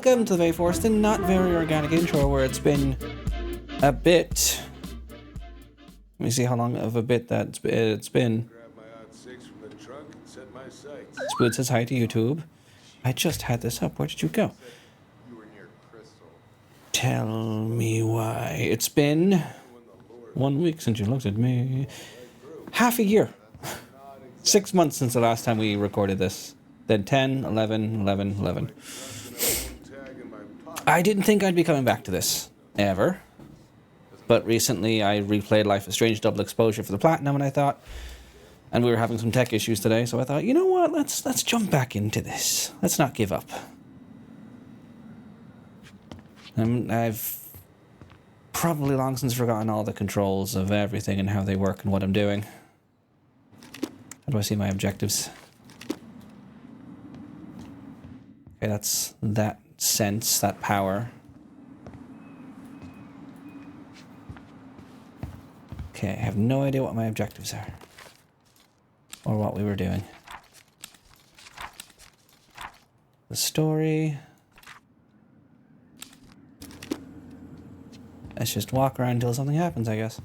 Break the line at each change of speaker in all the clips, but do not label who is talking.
Welcome to the very forced and not very organic intro where it's been a bit. Let me see how long of a bit it's been. Spood says hi to YouTube. I just had this up. Where did you go? Tell me why. It's been 1 week since you looked at me. Half a year. 6 months since the last time we recorded this. Then 10, 11, 11, 11. I didn't think I'd be coming back to this, ever. But recently I replayed Life is Strange Double Exposure for the Platinum, and I thought, and we were having some tech issues today, so I thought, you know what, let's jump back into this. Let's not give up. I've probably long since forgotten all the controls of everything and how they work and what I'm doing. How do I see my objectives? Okay, that's that sense, that power. Okay, I have no idea what my objectives are. Or what we were doing. The story. Let's just walk around until something happens, I guess.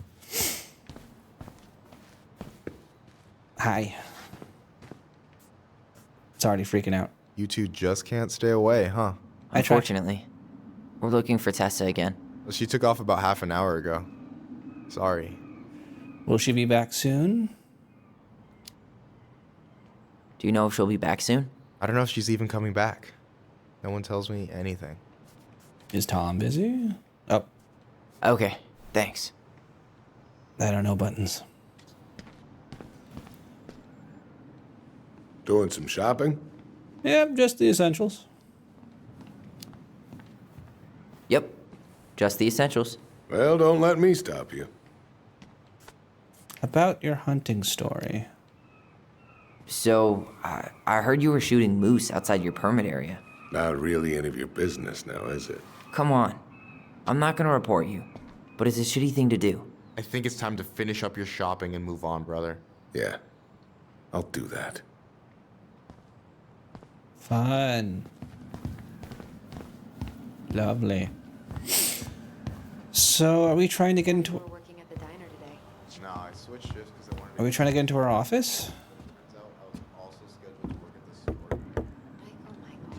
Hi. It's already freaking out.
You two just can't stay away, huh?
Unfortunately. We're looking for Tessa again.
Well, she took off about half an hour ago. Sorry.
Will she be back soon?
Do you know if she'll be back soon?
I don't know if she's even coming back. No one tells me anything.
Is Tom busy? Oh,
Okay, thanks.
I don't know buttons.
Doing some shopping?
Yep, just the essentials.
Yep, just the essentials.
Well, don't let me stop you.
About your hunting story.
So, I heard you were shooting moose outside your permit area.
Not really any of your business now, is it?
Come on. I'm not gonna report you, but it's a shitty thing to do.
I think it's time to finish up your shopping and move on, brother.
Yeah, I'll do that.
Fun. Lovely. So, are we trying to get into...
We're working at the diner today.
No, I switched shifts because I wanted to...
Are we trying to get into our office?
Turns out I was also scheduled to work at this store.
Michael.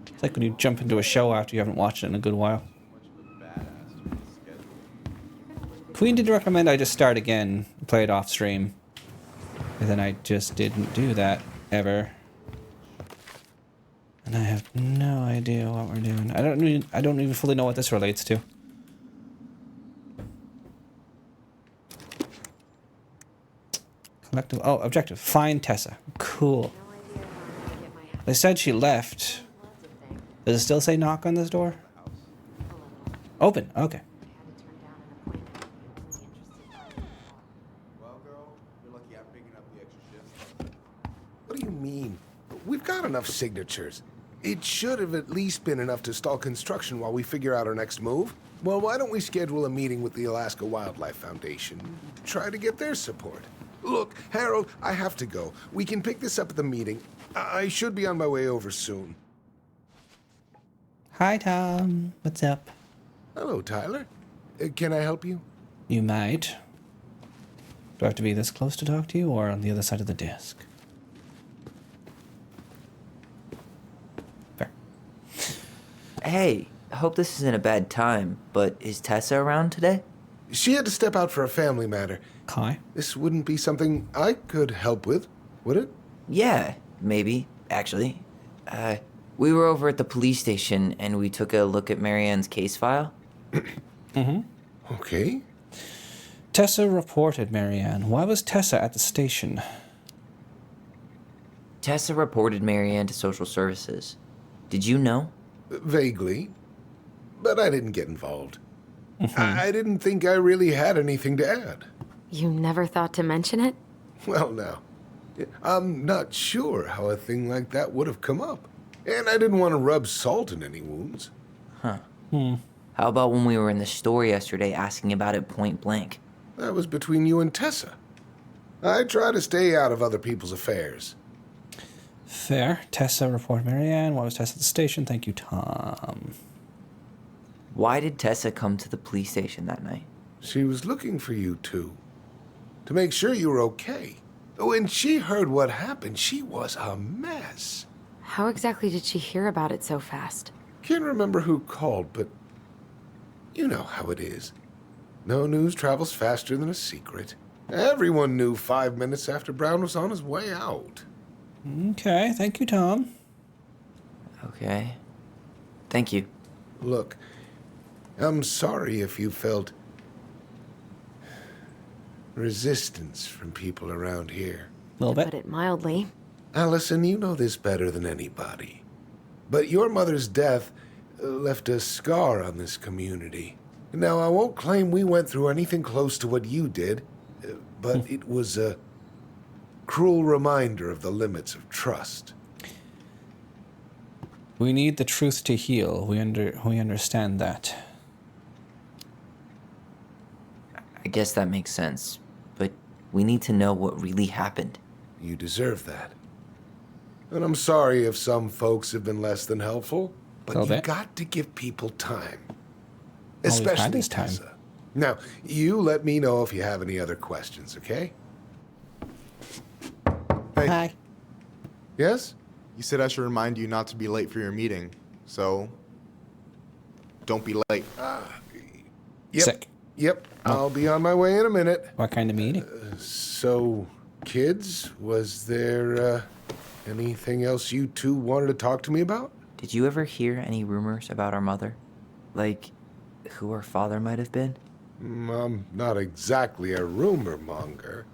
It's like when you jump into a show after you haven't watched it in a good while.
Much of a badass to be scheduled.
Queen did recommend I just start again, play it off stream. And then I just didn't do that, ever. And I have no idea what we're doing. I don't even fully know what this relates to. Collective. Oh, objective. Find Tessa. Cool.
No idea how I'm gonna get my house.
They said she left.
Lots of things.
Does it still say knock on this door?
A little.
Open. Okay.
I had to turn down an appointment. Was he interested in
Well, girl, you're lucky I'm picking up the extra shifts.
What do you mean? We've got enough signatures. It should have at least been enough to stall construction while we figure out our next move. Well, why don't we schedule a meeting with the Alaska Wildlife Foundation? Try to get their support. Look, Harold, I have to go. We can pick this up at the meeting. I should be on my way over soon.
Hi, Tom. What's up?
Hello, Tyler. Can I help you?
You might. Do I have to be this close to talk to you or on the other side of the desk? Fair.
Hey, I hope this isn't a bad time, but is Tessa around today?
She had to step out for a family matter.
Hi.
This wouldn't be something I could help with, would it?
Yeah, maybe, actually. We were over at the police station and we took a look at Marianne's case file.
Okay.
Tessa reported Marianne. Why was Tessa at the station?
Tessa reported Marianne to social services. Did you know?
Vaguely. But I didn't get involved. I didn't think I really had anything to add.
You never thought to mention it?
Well, now, I'm not sure how a thing like that would have come up. And I didn't want to rub salt in any wounds.
How about when we were in the store yesterday asking about it point blank?
That was between you and Tessa. I try to stay out of other people's affairs.
Fair. Tessa, report Marianne. Why was Tessa at the station? Thank you, Tom.
Why did Tessa come to the police station that night?
She was looking for you two. To make sure you were okay. When she heard what happened, she was a mess.
How exactly did she hear about it so fast?
Can't remember who called, but you know how it is. No news travels faster than a secret. Everyone knew 5 minutes after Brown was on his way out.
Okay, thank you, Tom.
Okay. Thank you.
Look, I'm sorry if you felt resistance from people around here.
A little
To
bit.
put it mildly.
Allison, you know this better than anybody. But your mother's death left a scar on this community. Now, I won't claim we went through anything close to what you did, but it was a cruel reminder of the limits of trust.
We need the truth to heal. We understand that.
I guess that makes sense. But we need to know what really happened.
You deserve that. And I'm sorry if some folks have been less than helpful, but
Little
you
bit.
got to give people time.
All we've had
Especially
is time.
Tessa. Now, you let me know if you have any other questions, okay?
Hey,
Hi.
Yes?
you said I should remind you not to be late for your meeting, so don't be late.
Yep.
Sick.
Yep. I'll be on my way in a minute.
What kind of meeting?
So, kids, was there anything else you two wanted to talk to me about?
Did you ever hear any rumors about our mother? Like, who our father might have been?
I'm not exactly a rumor monger.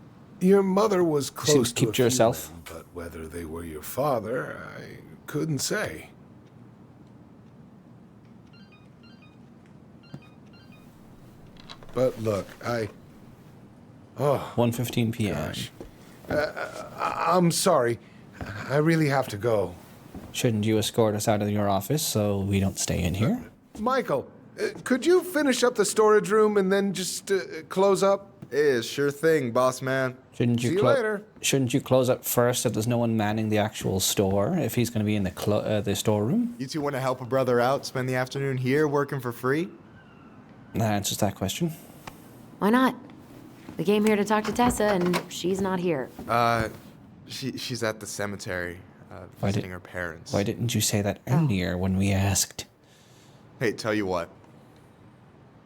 Your mother was close to
keep
a
to
few
yourself.
men, but whether they were your father, I couldn't say. But look, Oh,
1:15 p.m.
gosh. I'm sorry. I really have to go.
Shouldn't you escort us out of your office so we don't stay in here?
Michael, could you finish up the storage room and then just close up?
Sure thing, boss man.
Shouldn't you
See you later.
Shouldn't you close up first if there's no one manning the actual store? If he's going to be in the storeroom?
You two want to help a brother out, spend the afternoon here working for free?
That answers that question.
Why not? We came here to talk to Tessa, and she's not here.
She's at the cemetery,
Why
visiting
did-
her parents.
Why didn't you say that earlier when we asked?
Hey, tell you what.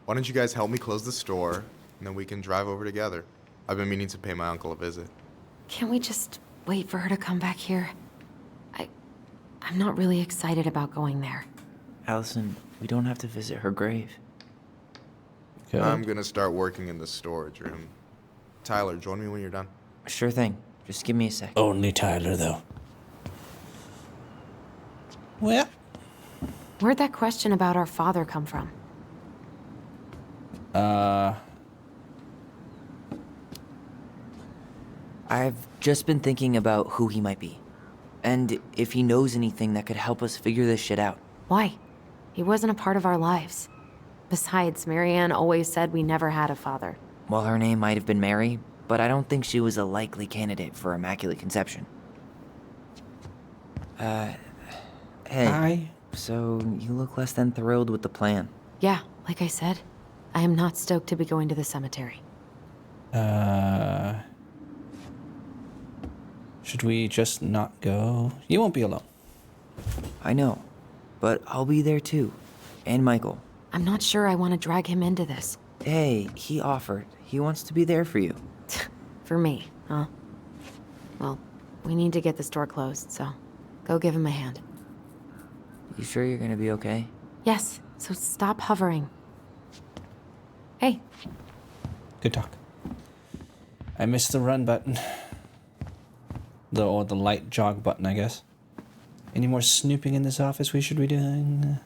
Why don't you guys help me close the store, and then we can drive over together? I've been meaning to pay my uncle a visit.
Can't we just wait for her to come back here? I'm not really excited about going there.
Allison, we don't have to visit her grave.
Good.
I'm gonna start working in the storage room. Tyler, join me when you're done.
Sure thing. Just give me a sec.
Only Tyler, though. Well,
Where'd that question about our father come from?
I've just been thinking about who he might be. And if he knows anything that could help us figure this shit out.
Why? He wasn't a part of our lives. Besides, Marianne always said we never had a father.
Well, her name might have been Mary, but I don't think she was a likely candidate for Immaculate Conception. Hey.
hi.
So, you look less than thrilled with the plan.
Yeah, like I said, I am not stoked to be going to the cemetery.
Should we just not go? You won't be alone.
I know, but I'll be there too. And Michael.
I'm not sure I want to drag him into this.
Hey, he offered. He wants to be there for you.
For me, huh? Well, we need to get the store closed, so go give him a hand.
You sure you're gonna be okay?
Yes, so stop hovering. Hey,
Good talk. I missed the run button. Or the light jog button, I guess. Any more snooping in this office we should be doing?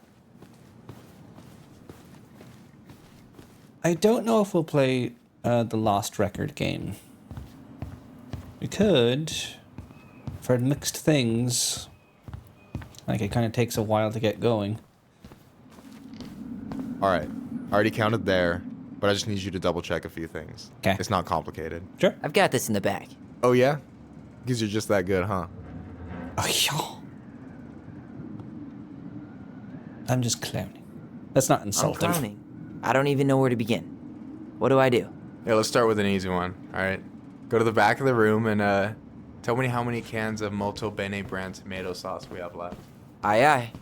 I don't know if we'll play the Lost Record game. We could. For mixed things. Like, it kind of takes a while to get going.
Alright, I already counted there, but I just need you to double check a few things.
'Kay.
It's not complicated.
Sure.
I've got this in the bag.
Oh yeah? Because you're just that good, huh?
Oh, yeah. I'm just clowning. That's not
I'm
insulting.
clowning. I don't even know where to begin. What do I do?
Yeah, let's start with an easy one. All right. Go to the back of the room and tell me how many cans of Molto Bene brand tomato sauce we have left.
Aye, aye.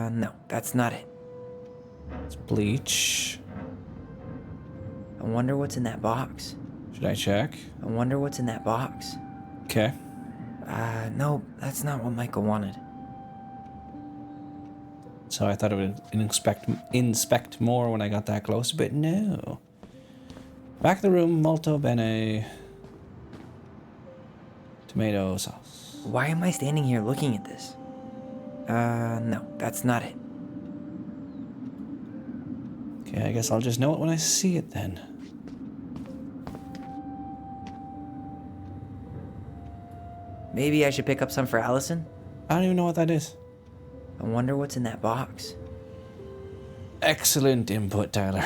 No, that's not it.
It's bleach.
I wonder what's in that box.
Should I check?
I wonder what's in that box.
Okay.
No, that's not what Michael wanted.
So I thought it would inspect more when I got that close, but no. Back of the room, molto bene. Tomato sauce.
Why am I standing here looking at this? No, that's not it.
Okay, I guess I'll just know it when I see it then.
Maybe I should pick up some for Allison?
I don't even know what that is.
I wonder what's in that box.
Excellent input, Tyler.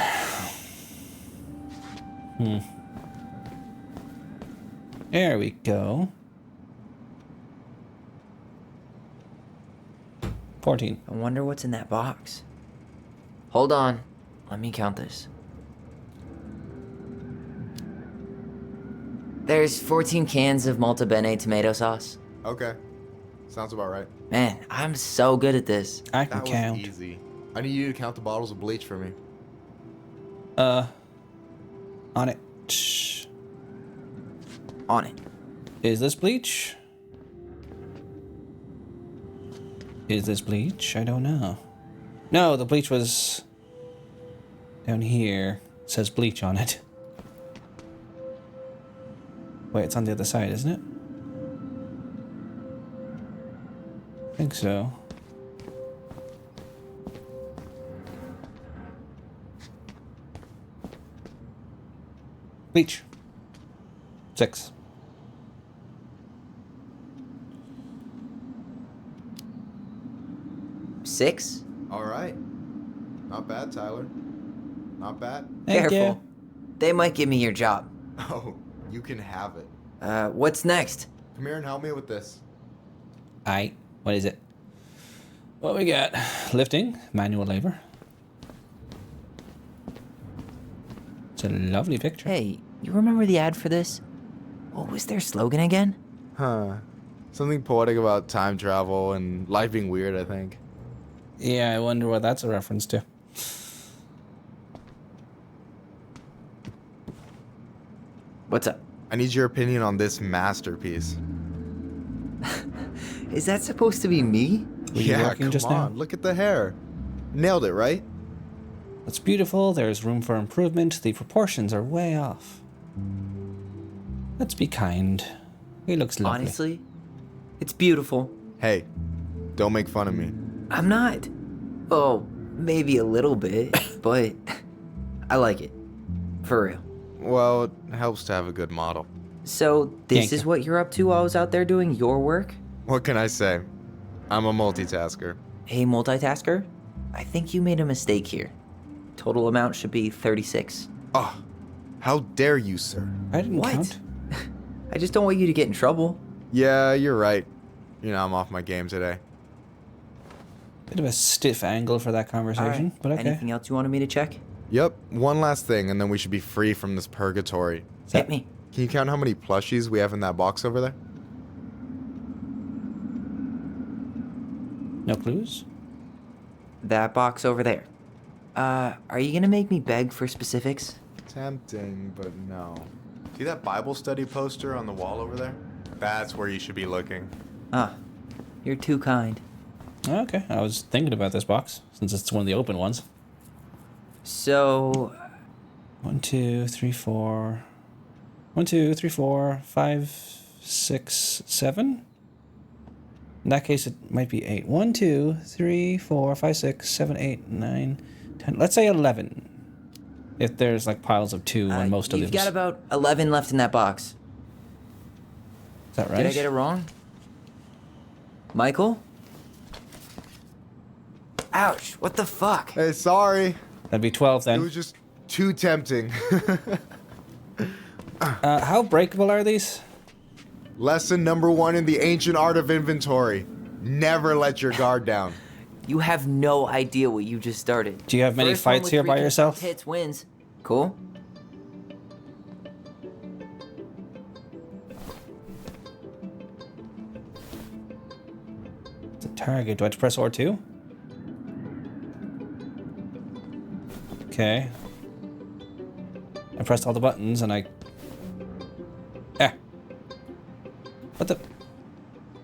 There we go. 14.
I wonder what's in that box. Hold on. Let me count this. There's 14 cans of Molto Bene tomato sauce.
Okay. Sounds about right.
Man, I'm so good at this.
I can
That was
count.
easy. I need you to count the bottles of bleach for me.
On it.
On it.
Is this bleach? Is this bleach? I don't know. No, the bleach was down here. It says bleach on it. Wait, it's on the other side, isn't it? I think so. Bleach. 6.
Six?
All right. Not bad, Tyler. Not bad.
Thank
Careful.
you.
They might give me your job.
Oh, you can have it.
What's next?
Come here and help me with this.
Aight. What is it? What we got? Lifting, manual labor. It's a lovely picture.
Hey, you remember the ad for this? What was their slogan again?
Huh. Something poetic about time travel and life being weird, I think.
Yeah, I wonder what that's a reference to.
What's up?
I need your opinion on this masterpiece.
Is that supposed to be me?
Were you working
come
just
on.
now?
Look at the hair. Nailed it, right?
That's beautiful. There's room for improvement. The proportions are way off. Let's be kind. He looks lovely.
Honestly, it's beautiful.
Hey, don't make fun of me.
I'm not. Oh, maybe a little bit, but I like it. For real.
Well, it helps to have a good model.
So, this
Thank
is
you.
what you're up to while I was out there doing your work?
What can I say? I'm a multitasker.
Hey, multitasker, I think you made a mistake here. Total amount should be 36.
Oh, how dare you, sir?
I didn't
What?
count.
I just don't want you to get in trouble.
Yeah, you're right. You know, I'm off my game today.
Bit of a stiff angle for that conversation,
Alright,
but okay.
Anything else you wanted me to check?
Yep, one last thing, and then we should be free from this purgatory.
Hit me.
Can you count how many plushies we have in that box over there?
No clues?
That box over there. Are you gonna make me beg for specifics?
Tempting, but no. See that Bible study poster on the wall over there? That's where you should be looking.
Ah, you're too kind.
Okay, I was thinking about this box, since it's one of the open ones.
So,
1, 2, 3, 4. 1, 2, 3, 4, 5, 6, 7. In that case, it might be 8. 1, 2, 3, 4, 5, 6, 7, 8, 9, 10. Let's say 11. If there's like piles of 2 on most of them.
you've got about 11 left in that box.
Is that right?
Did I get it wrong? Michael? Ouch, what the fuck?
Hey, sorry.
That'd be 12
It
then.
was just Too tempting.
How breakable are these?
Lesson number 1 in the ancient art of inventory. Never let your guard down.
You have no idea what you just started.
Do you have many
First one
fights
with
here
3
by
confirmed
yourself?
hits wins. Cool.
It's a target. Do I have to press R2? Okay. I pressed all the buttons and I... Ah. What the...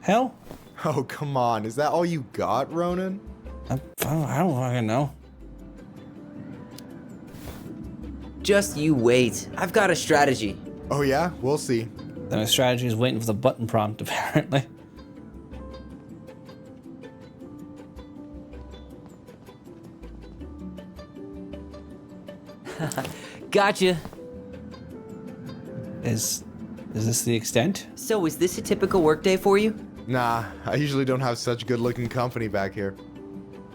hell?
Oh, come on. Is that all you got, Ronan?
I don't fucking know.
Just you wait. I've got a strategy.
Oh, yeah? We'll see.
Then my strategy is waiting for the button prompt, apparently.
Gotcha.
Is this the extent?
So, is this a typical workday for you?
Nah, I usually don't have such good-looking company back here.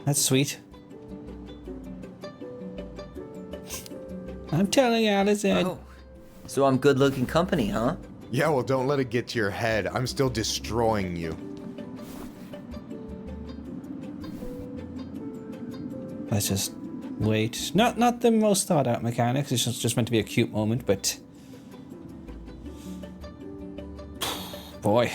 That's sweet. I'm telling Allison.
Oh. So I'm good-looking company, huh?
Yeah, well, don't let it get to your head. I'm still destroying you.
Let's just wait. Not the most thought out mechanics. It's just meant to be a cute moment, but boy.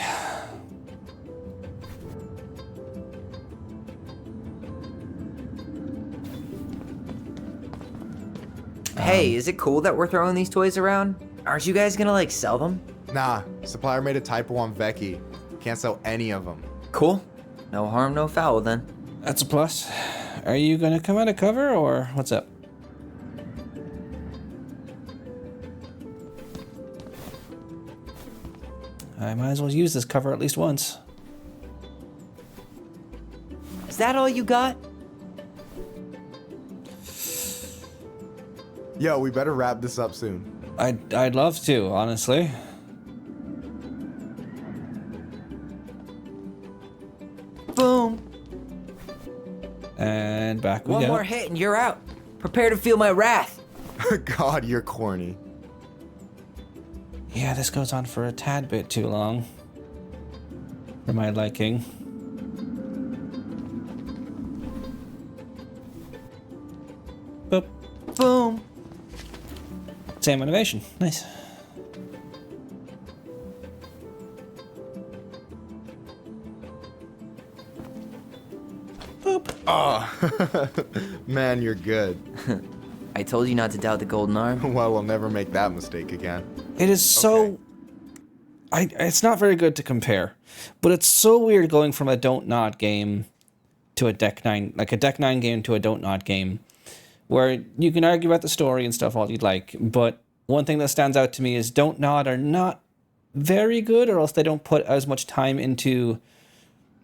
Hey, is it cool that we're throwing these toys around? Aren't you guys gonna, like, sell them?
Nah, supplier made a typo on Vecchi. Can't sell any of them.
Cool. No harm, no foul, then.
That's a plus. Are you gonna come out of cover or what's up? I might as well use this cover at least once.
Is that all you got?
Yo, we better wrap this up soon.
I'd love to, honestly.
Boom.
And back we
One
go.
more hit and you're out. Prepare to feel my wrath.
God, you're corny.
Yeah, this goes on for a tad bit too long. For my liking. Boop.
Boom.
Same animation. Nice. Boop.
Man, you're good.
I told you not to doubt the golden arm.
Well, we'll never make that mistake again.
It is so... it's not very good to compare, but it's so weird going from a Don't Nod game to a Deck 9, like a Deck 9 game to a Don't Nod game, where you can argue about the story and stuff all you'd like, but one thing that stands out to me is Don't Nod are not very good, or else they don't put as much time into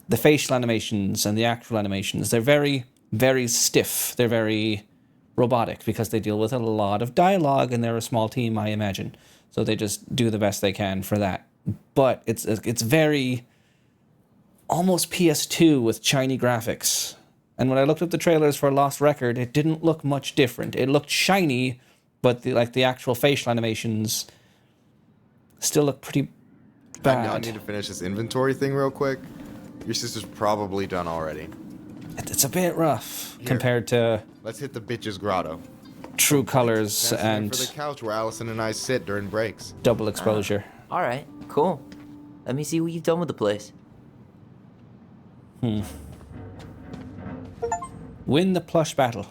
the facial animations and the actual animations. They're very, very stiff. They're very robotic because they deal with a lot of dialogue and they're a small team, I imagine. So they just do the best they can for that. But it's very almost PS2 with shiny graphics. And when I looked up the trailers for Lost Record, it didn't look much different. It looked shiny, but the actual facial animations still look pretty bad.
I need to finish this inventory thing real quick. Your sister's probably done already.
It's a bit rough
Here.
compared to
Let's hit the bitch's grotto.
True Colors
That's the name
and
for the couch where Allison and I sit during breaks.
Double Exposure.
All right, cool. Let me see what you've done with the place.
Win the plush battle.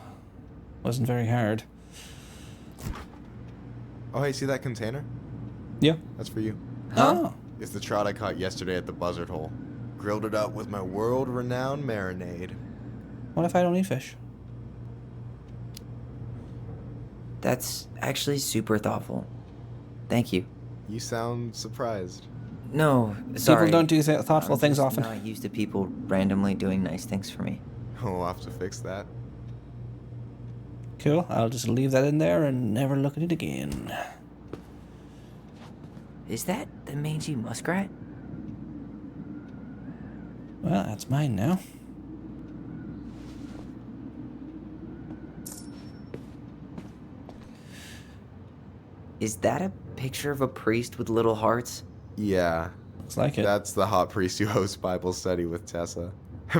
Wasn't very hard.
Oh, hey, see that container?
Yeah.
That's for you.
Oh.
It's the trout I caught yesterday at the buzzard hole. Grilled it up with my world-renowned marinade.
What if I don't eat fish?
That's actually super thoughtful. Thank you.
You sound surprised.
No, sorry.
People don't do thoughtful
I'm
things
just
often.
not used to people randomly doing nice things for me.
We'll have to fix that.
Cool. I'll just leave that in there and never look at it again.
Is that the mangy muskrat?
Well, that's mine now.
Is that a picture of a priest with little hearts?
Yeah,
Looks like it.
that's the hot priest who hosts Bible study with Tessa.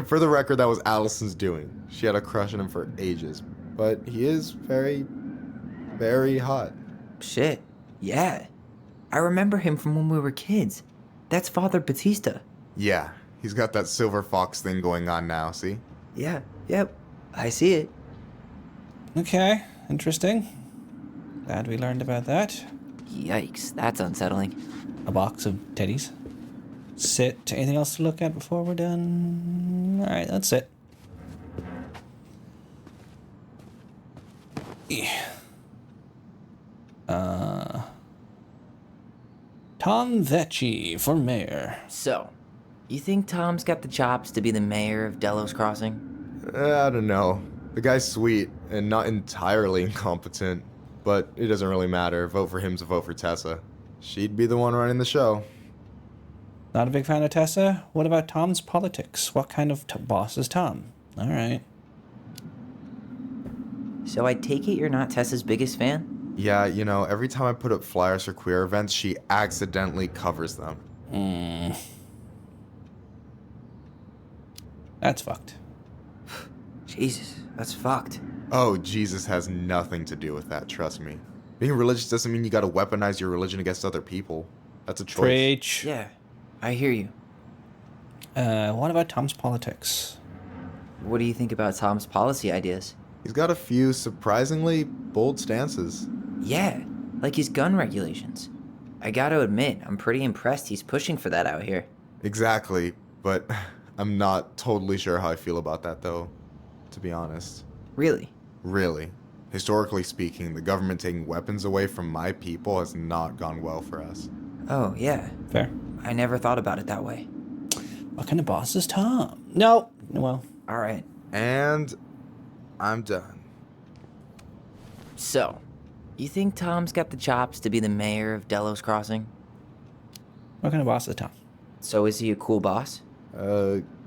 For the record, that was Allison's doing. She had a crush on him for ages. But he is very, very hot.
Shit. Yeah. I remember him from when we were kids. That's Father Batista.
Yeah, he's got that silver fox thing going on now, see?
Yeah, yep. I see it.
Okay, interesting. Glad we learned about that.
Yikes, that's unsettling.
A box of teddies. Sit. Anything else to look at before we're done? Alright, let's sit. Yeah. Tom Vecchi for mayor.
So, you think Tom's got the chops to be the mayor of Delos Crossing?
I don't know. The guy's sweet and not entirely incompetent, but it doesn't really matter. Vote for him's a vote for Tessa. She'd be the one running the show.
Not a big fan of Tessa? What about Tom's politics? What kind of boss is Tom? Alright.
So I take it you're not Tessa's biggest fan?
Yeah, you know, every time I put up flyers for queer events, she accidentally covers them.
That's fucked.
Jesus, that's fucked.
Oh, Jesus has nothing to do with that, trust me. Being religious doesn't mean you gotta weaponize your religion against other people. That's a choice.
Preach.
Yeah, I hear you.
What about Tom's politics?
What do you think about Tom's policy ideas?
He's got a few surprisingly bold stances.
Yeah, like his gun regulations. I gotta admit, I'm pretty impressed he's pushing for that out here.
Exactly, but I'm not totally sure how I feel about that though, to be honest.
Really?
Really. Historically speaking, the government taking weapons away from my people has not gone well for us.
Oh, yeah.
Fair.
I never thought about it that way.
What kind of boss is Tom? No. Well,
Alright.
And I'm done.
So, you think Tom's got the chops to be the mayor of Delos Crossing?
what kind of boss is Tom?
So is he a cool boss?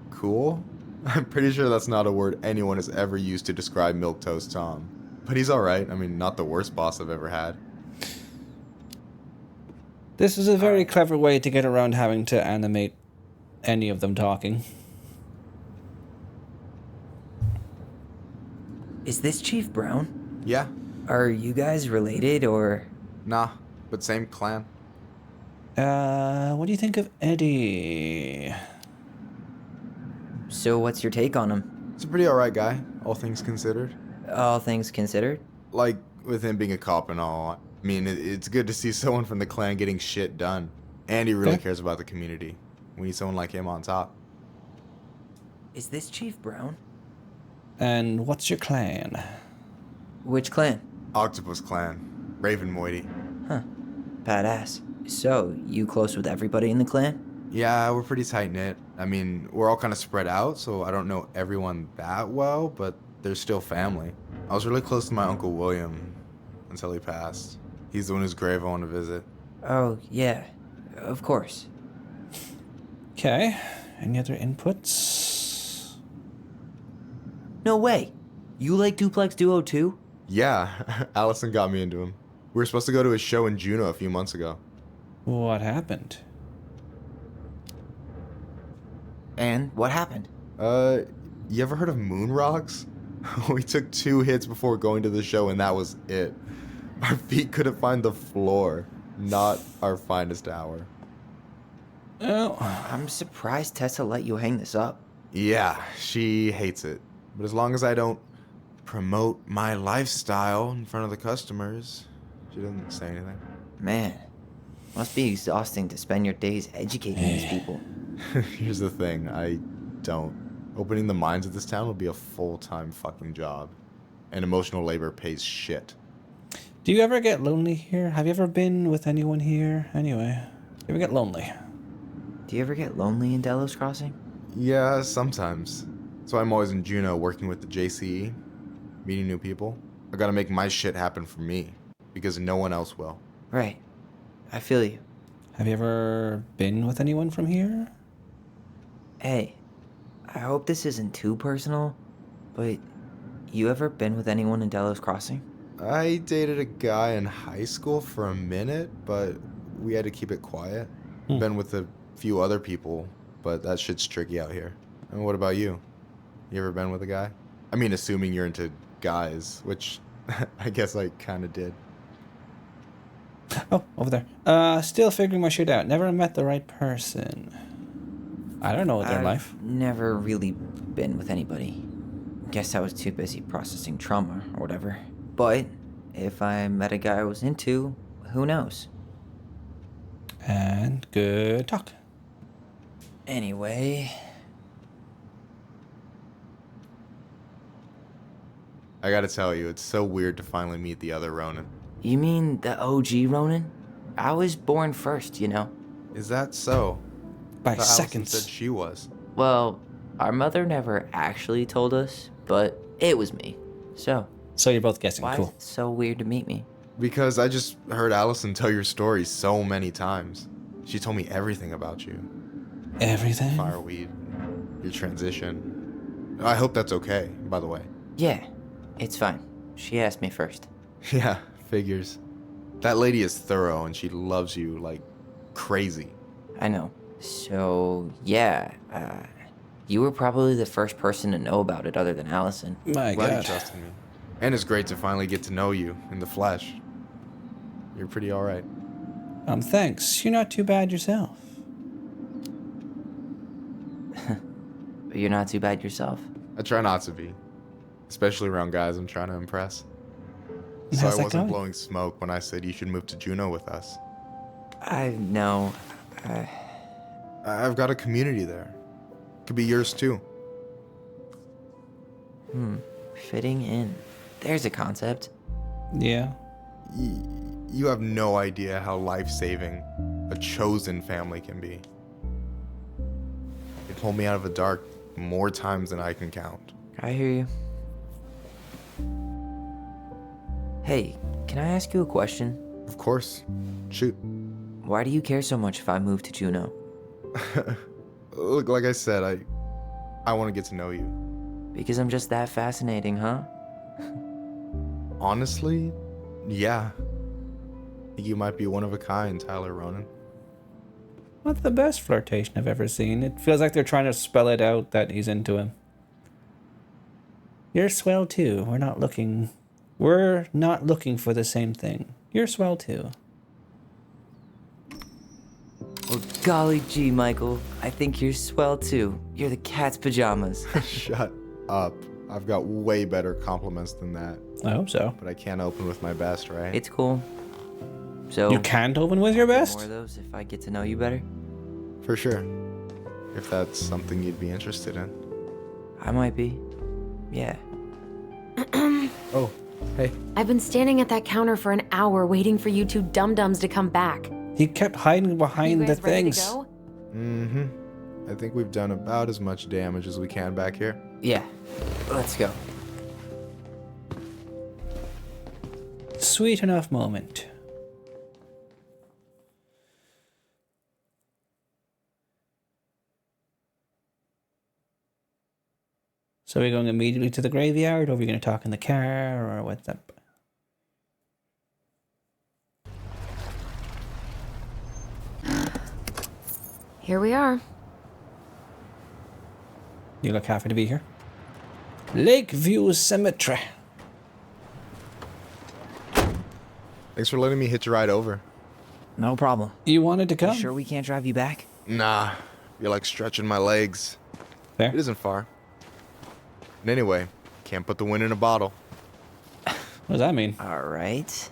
Cool? I'm pretty sure that's not a word anyone has ever used to describe Milquetoast Tom. But he's alright. I mean, not the worst boss I've ever had.
This is a very clever way to get around having to animate any of them talking.
Is this Chief Brown?
Yeah,
Are you guys related, or...?
nah, but same clan.
What do you think of Eddie?
So what's your take on him?
He's a pretty alright guy, all things considered.
All things considered?
Like, with him being a cop and all, I mean, it's good to see someone from the clan getting shit done. And he really
Okay.
cares about the community. We need someone like him on top.
Is this Chief Brown?
And what's your clan?
Which clan?
Octopus Clan. Raven Moiety.
Huh. Badass. So, you close with everybody in the clan?
Yeah, we're pretty tight-knit. I mean, we're all kind of spread out, so I don't know everyone that well, but they're still family. I was really close to my Uncle William until he passed. He's the one whose grave I want to visit.
Oh, yeah. Of course.
Okay. Any other inputs?
No way. You like Duplex Duo too?
Yeah, Allison got me into him. We were supposed to go to his show in Juneau a few months ago.
What happened?
And what happened?
You ever heard of moon rocks? We took 2 hits before going to the show and that was it. Our feet couldn't find the floor. Not our finest hour.
Oh,
I'm surprised Tessa let you hang this up.
Yeah, she hates it. But as long as I don't promote my lifestyle in front of the customers, she doesn't say anything.
Man, must be exhausting to spend your days educating these people.
Here's the thing, I don't. Opening the mines of this town would be a full-time fucking job. And emotional labor pays shit.
do you ever get lonely here? Have you ever been with anyone here? Anyway, you ever get lonely?
Do you ever get lonely in Delos Crossing?
Yeah, sometimes. So I'm always in Juneau working with the JCE, meeting new people. I gotta make my shit happen for me, because no one else will.
Right. I feel you.
Have you ever been with anyone from here?
Hey, I hope this isn't too personal, but you ever been with anyone in Delos Crossing?
I dated a guy in high school for a minute, but we had to keep it quiet. Been with a few other people, but that shit's tricky out here. And what about you? You ever been with a guy? I mean, assuming you're into guys, which I guess I kind of did.
Oh, over there. Still figuring my shit out. Never met the right person. I don't know their life.
Never really been with anybody. Guess I was too busy processing trauma or whatever. But if I met a guy I was into, who knows?
And good talk.
Anyway,
I gotta tell you, it's so weird to finally meet the other Ronan.
you mean the OG Ronan? I was born first, you know?
Is that so?
By
I thought Allison
seconds.
said she was.
Well, our mother never actually told us, but it was me. So,
So you're both guessing.
why is
Cool.
it so weird to meet me?
Because I just heard Allison tell your story so many times. She told me everything about you.
Everything?
Fireweed, your transition. I hope that's okay, by the way.
Yeah, it's fine. She asked me first.
Yeah, figures. That lady is thorough and she loves you like crazy.
I know. So, yeah, you were probably the first person to know about it other than Allison.
My
Glad you
God.
trusted me. And it's great to finally get to know you in the flesh. You're pretty alright.
Thanks. You're not too bad yourself.
But you're not too bad yourself.
I try not to be. Especially around guys I'm trying to impress. So
How's
I
that
wasn't
going?
blowing smoke when I said you should move to Juneau with us.
I know.
I've got a community there. Could be yours too.
Fitting in. There's a concept.
Yeah.
You have no idea how life-saving a chosen family can be. They pulled me out of the dark more times than I can count.
I hear you. Hey, can I ask you a question?
Of course. Shoot.
Why do you care so much if I move to Juneau?
Look, like I said, I want to get to know you.
Because I'm just that fascinating, huh?
Honestly, yeah. I think you might be one of a kind, Tyler Ronan.
Not the best flirtation I've ever seen. It feels like they're trying to spell it out that he's into him. You're swell too. We're not looking for the same thing. You're swell too.
Well, golly gee, Michael. I think you're swell too. You're the cat's pajamas.
Shut up. I've got way better compliments than that.
I hope so.
But I can't open with my best, right?
It's cool. So,
You can't open with your
more
best?
of those if I get to know you better?
For sure. If that's something you'd be interested in.
I might be. Yeah.
Oh, hey.
I've been standing at that counter for an hour waiting for you two dum-dums to come back.
He kept hiding behind
you
the
guys ready
things.
to go?
Mm-hmm. I think we've done about as much damage as we can back here.
Yeah. Let's go.
Sweet enough moment. So are we going immediately to the graveyard, or are we going to talk in the car, or what's up?
Here we are.
You look happy to be here. Lakeview Cemetery.
Thanks for letting me hitch a ride over.
No problem.
You wanted to come?
Sure we can't drive you back?
Nah, you're like stretching my legs.
Fair.
It isn't far. And anyway, can't put the wind in a bottle.
What does that mean?
All right.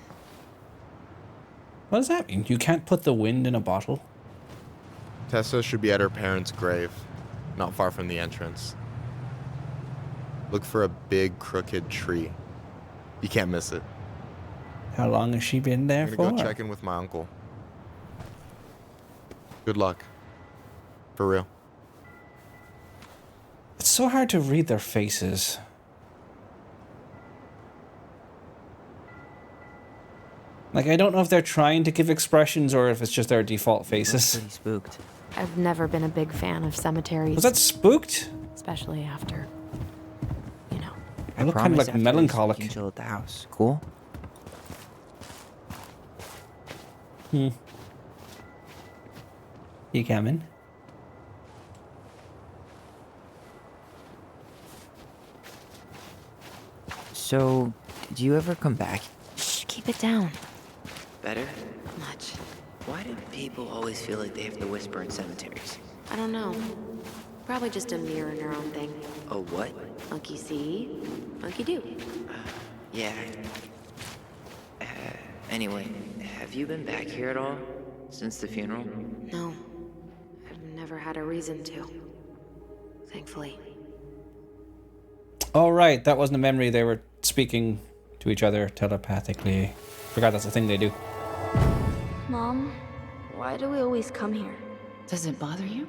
What does that mean? You can't put the wind in a bottle?
Tessa should be at her parents' grave, not far from the entrance. Look for a big crooked tree. You can't miss it.
How long has she been there
I'm
for?
gonna go check in with my uncle. Good luck. For real.
It's so hard to read their faces. Like, I don't know if they're trying to give expressions or if it's just their default faces.
Pretty spooked.
I've never been a big fan of cemeteries.
Was that spooked?
Especially after, you know.
I look kind of like
Promise after this,
melancholic.
we can chill at the house. Cool?
You coming?
So, did you ever come back?
Shh, keep it down.
Better?
Not much.
Why do people always feel like they have to whisper in cemeteries?
I don't know. Probably just a mirror neuron thing.
Oh, what?
Monkey see, monkey do.
Yeah. Anyway, have you been back here at all? Since the funeral?
No. I've never had a reason to. Thankfully.
Oh, right. That wasn't a memory. They were speaking to each other telepathically. Forgot that's a thing they do.
Mom, why do we always come here?
Does it bother you?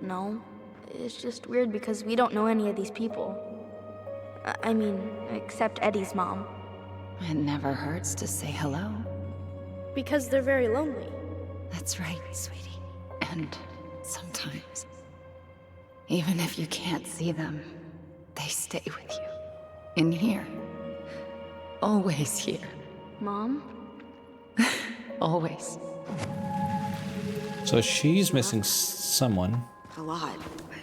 No, it's just weird because we don't know any of these people. I mean, except Eddie's mom.
It never hurts to say hello.
Because they're very lonely.
That's right, sweetie. And sometimes, even if you can't see them, they stay with you. In here. Always here.
Mom?
Always.
So she's missing someone.
A lot, but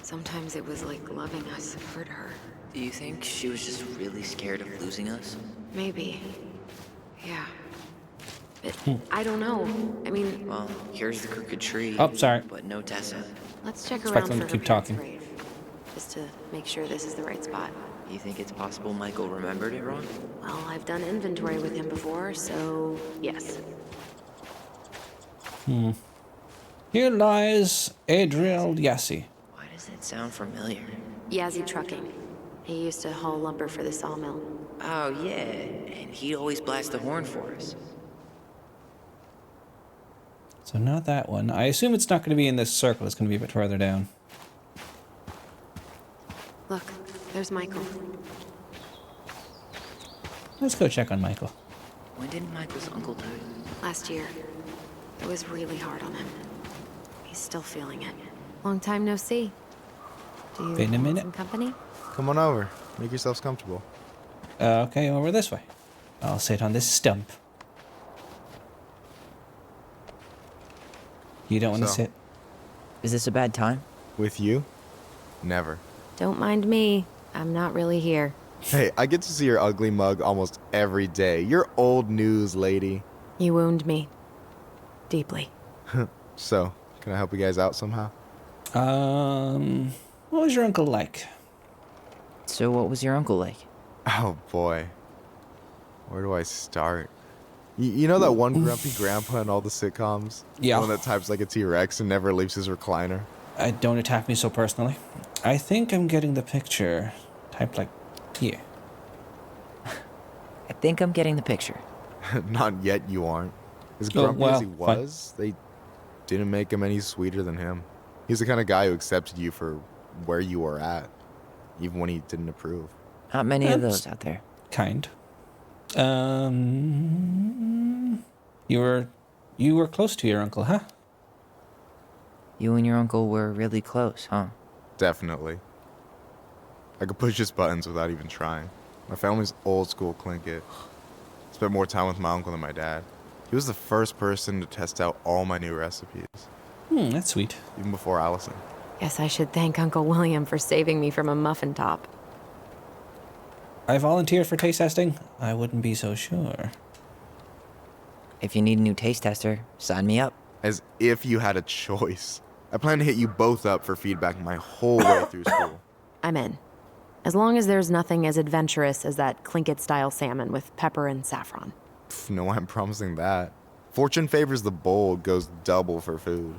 sometimes it was like loving us hurt her.
Do you think she was just really scared of losing us?
Maybe. Yeah. But I don't know. I mean,
Well, here's the crooked tree.
Oh, sorry.
But no Tessa.
let's check
Expect
around
them
for
to
her
keep
parents'
talking.
grave, just to make sure this is the right spot.
You think it's possible Michael remembered it wrong?
Well, I've done inventory with him before, so yes.
Here lies Adriel Yassi.
Why does that sound familiar?
Yazzie Trucking. He used to haul lumber for the sawmill.
Oh, yeah. And he'd always blast the horn for us.
So not that one. I assume it's not going to be in this circle. It's going to be a bit further down.
Look, there's Michael.
Let's go check on Michael.
When did Michael's uncle die?
Last year. It was really hard on him. He's still feeling it. Long time no see. Do you
Been a
want
minute.
some company?
Come on over. Make yourselves comfortable.
Okay, over this way. I'll sit on this stump. You don't want to
So-
sit?
Is this a bad time?
With you? Never.
Don't mind me. I'm not really here.
Hey, I get to see your ugly mug almost every day. You're old news, lady.
You wound me. Deeply.
So, can I help you guys out somehow?
What was your uncle like?
So what was your uncle like?
Oh boy. Where do I start? You know that one grumpy grandpa in all the sitcoms?
Yeah.
The one that types like a T-Rex and never leaves his recliner?
Don't attack me so personally. I think I'm getting the picture. Typed like here.
I think I'm getting the picture.
Not yet, you aren't. As
Oh,
grumpy as he
well, fine.
was, they didn't make him any sweeter than him. He's the kind of guy who accepted you for where you were at, even when he didn't approve.
Not many of
That's-
those out there.
Kind. You were close to your uncle, huh?
You and your uncle were really close, huh?
Definitely. I could push his buttons without even trying. My family's old school Clinkit. Spent more time with my uncle than my dad. He was the first person to test out all my new recipes,
That's sweet.
even before Allison.
Guess I should thank Uncle William for saving me from a muffin top.
I volunteered for taste testing. I wouldn't be so sure.
If you need a new taste tester, sign me up.
As if you had a choice. I plan to hit you both up for feedback my whole way through school.
I'm in. As long as there's nothing as adventurous as that Clinket-style salmon with pepper and saffron.
Pff, no, I'm promising that. Fortune favors the bold, goes double for food.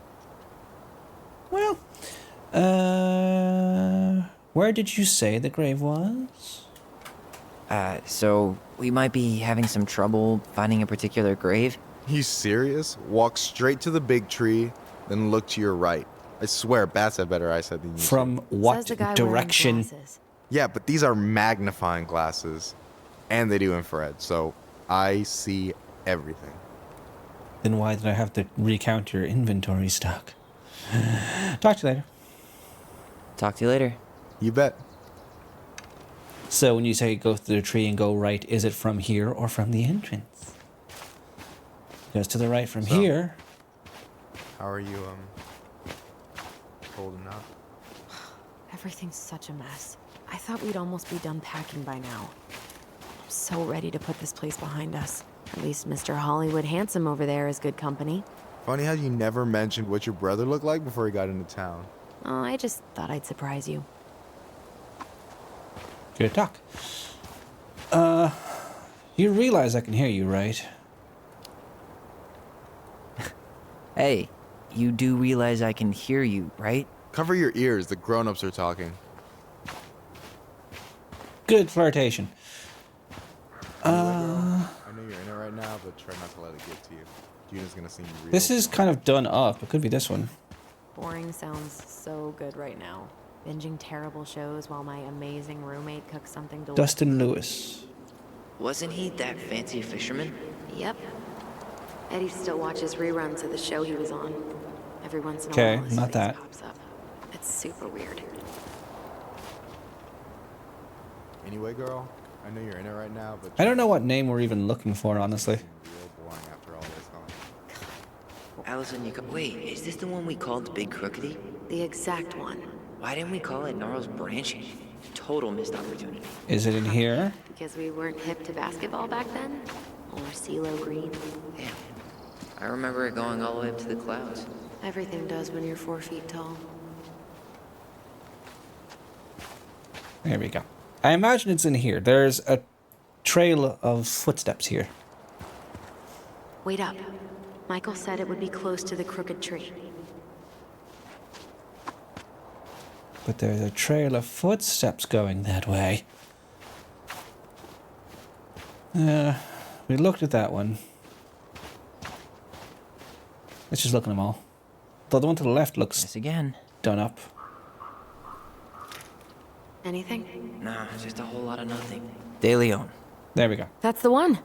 Well, where did you say the grave was?
So we might be having some trouble finding a particular grave.
You serious? Walk straight to the big tree, then look to your right. I swear, bats have better eyesight than you. do.
From
Says
what
the guy
direction?
wearing glasses.
Yeah, but these are magnifying glasses, and they do infrared, so I see everything.
Then why did I have to recount your inventory stock? Talk to you later.
Talk to you later.
You bet.
So when you say go through the tree and go right, is it from here or from the entrance? Because to the right from
So-
here...
How are you, holding up?
Everything's such a mess. I thought we'd almost be done packing by now. I'm so ready to put this place behind us. At least Mr. Hollywood Handsome over there is good company.
Funny how you never mentioned what your brother looked like before he got into town.
Oh, I just thought I'd surprise you.
Good talk. You realize I can hear you, right?
Hey, you do realize I can hear you, right?
Cover your ears, the grown-ups are talking.
Good flirtation.
I know you're in it right now, but try not to let it get to you. Juna's gonna seem real.
This is kind of done up. It could be this one.
Boring sounds so good right now. Binging terrible shows while my amazing roommate cooks something delicious.
Dustin Lewis.
Wasn't he that fancy fisherman?
Yep. Eddie still watches reruns of the show he was on. Every once in a
Okay,
while, his
not
face
that.
pops up. It's super weird.
Anyway, girl, I know you're in it right now, but
I don't know what name we're even looking for, honestly.
real boring after all this, huh?
Allison, wait, is this the one we called the Big Crookedy?
The exact one.
Why didn't we call it Gnarls Branching? Total missed opportunity.
Is it in here?
Because we weren't hip to basketball back then? Or CeeLo Green?
Damn. I remember it going all the way up to the clouds.
Everything does when you're 4 feet tall.
There we go. I imagine it's in here. There's a trail of footsteps here.
Wait up. Michael said it would be close to the crooked tree.
But there's a trail of footsteps going that way. We looked at that one. Let's just look at them all. Though the one to the left looks
Yes, again.
done up.
Anything?
Nah, just a whole lot of nothing. De Leon.
There we go.
That's the one.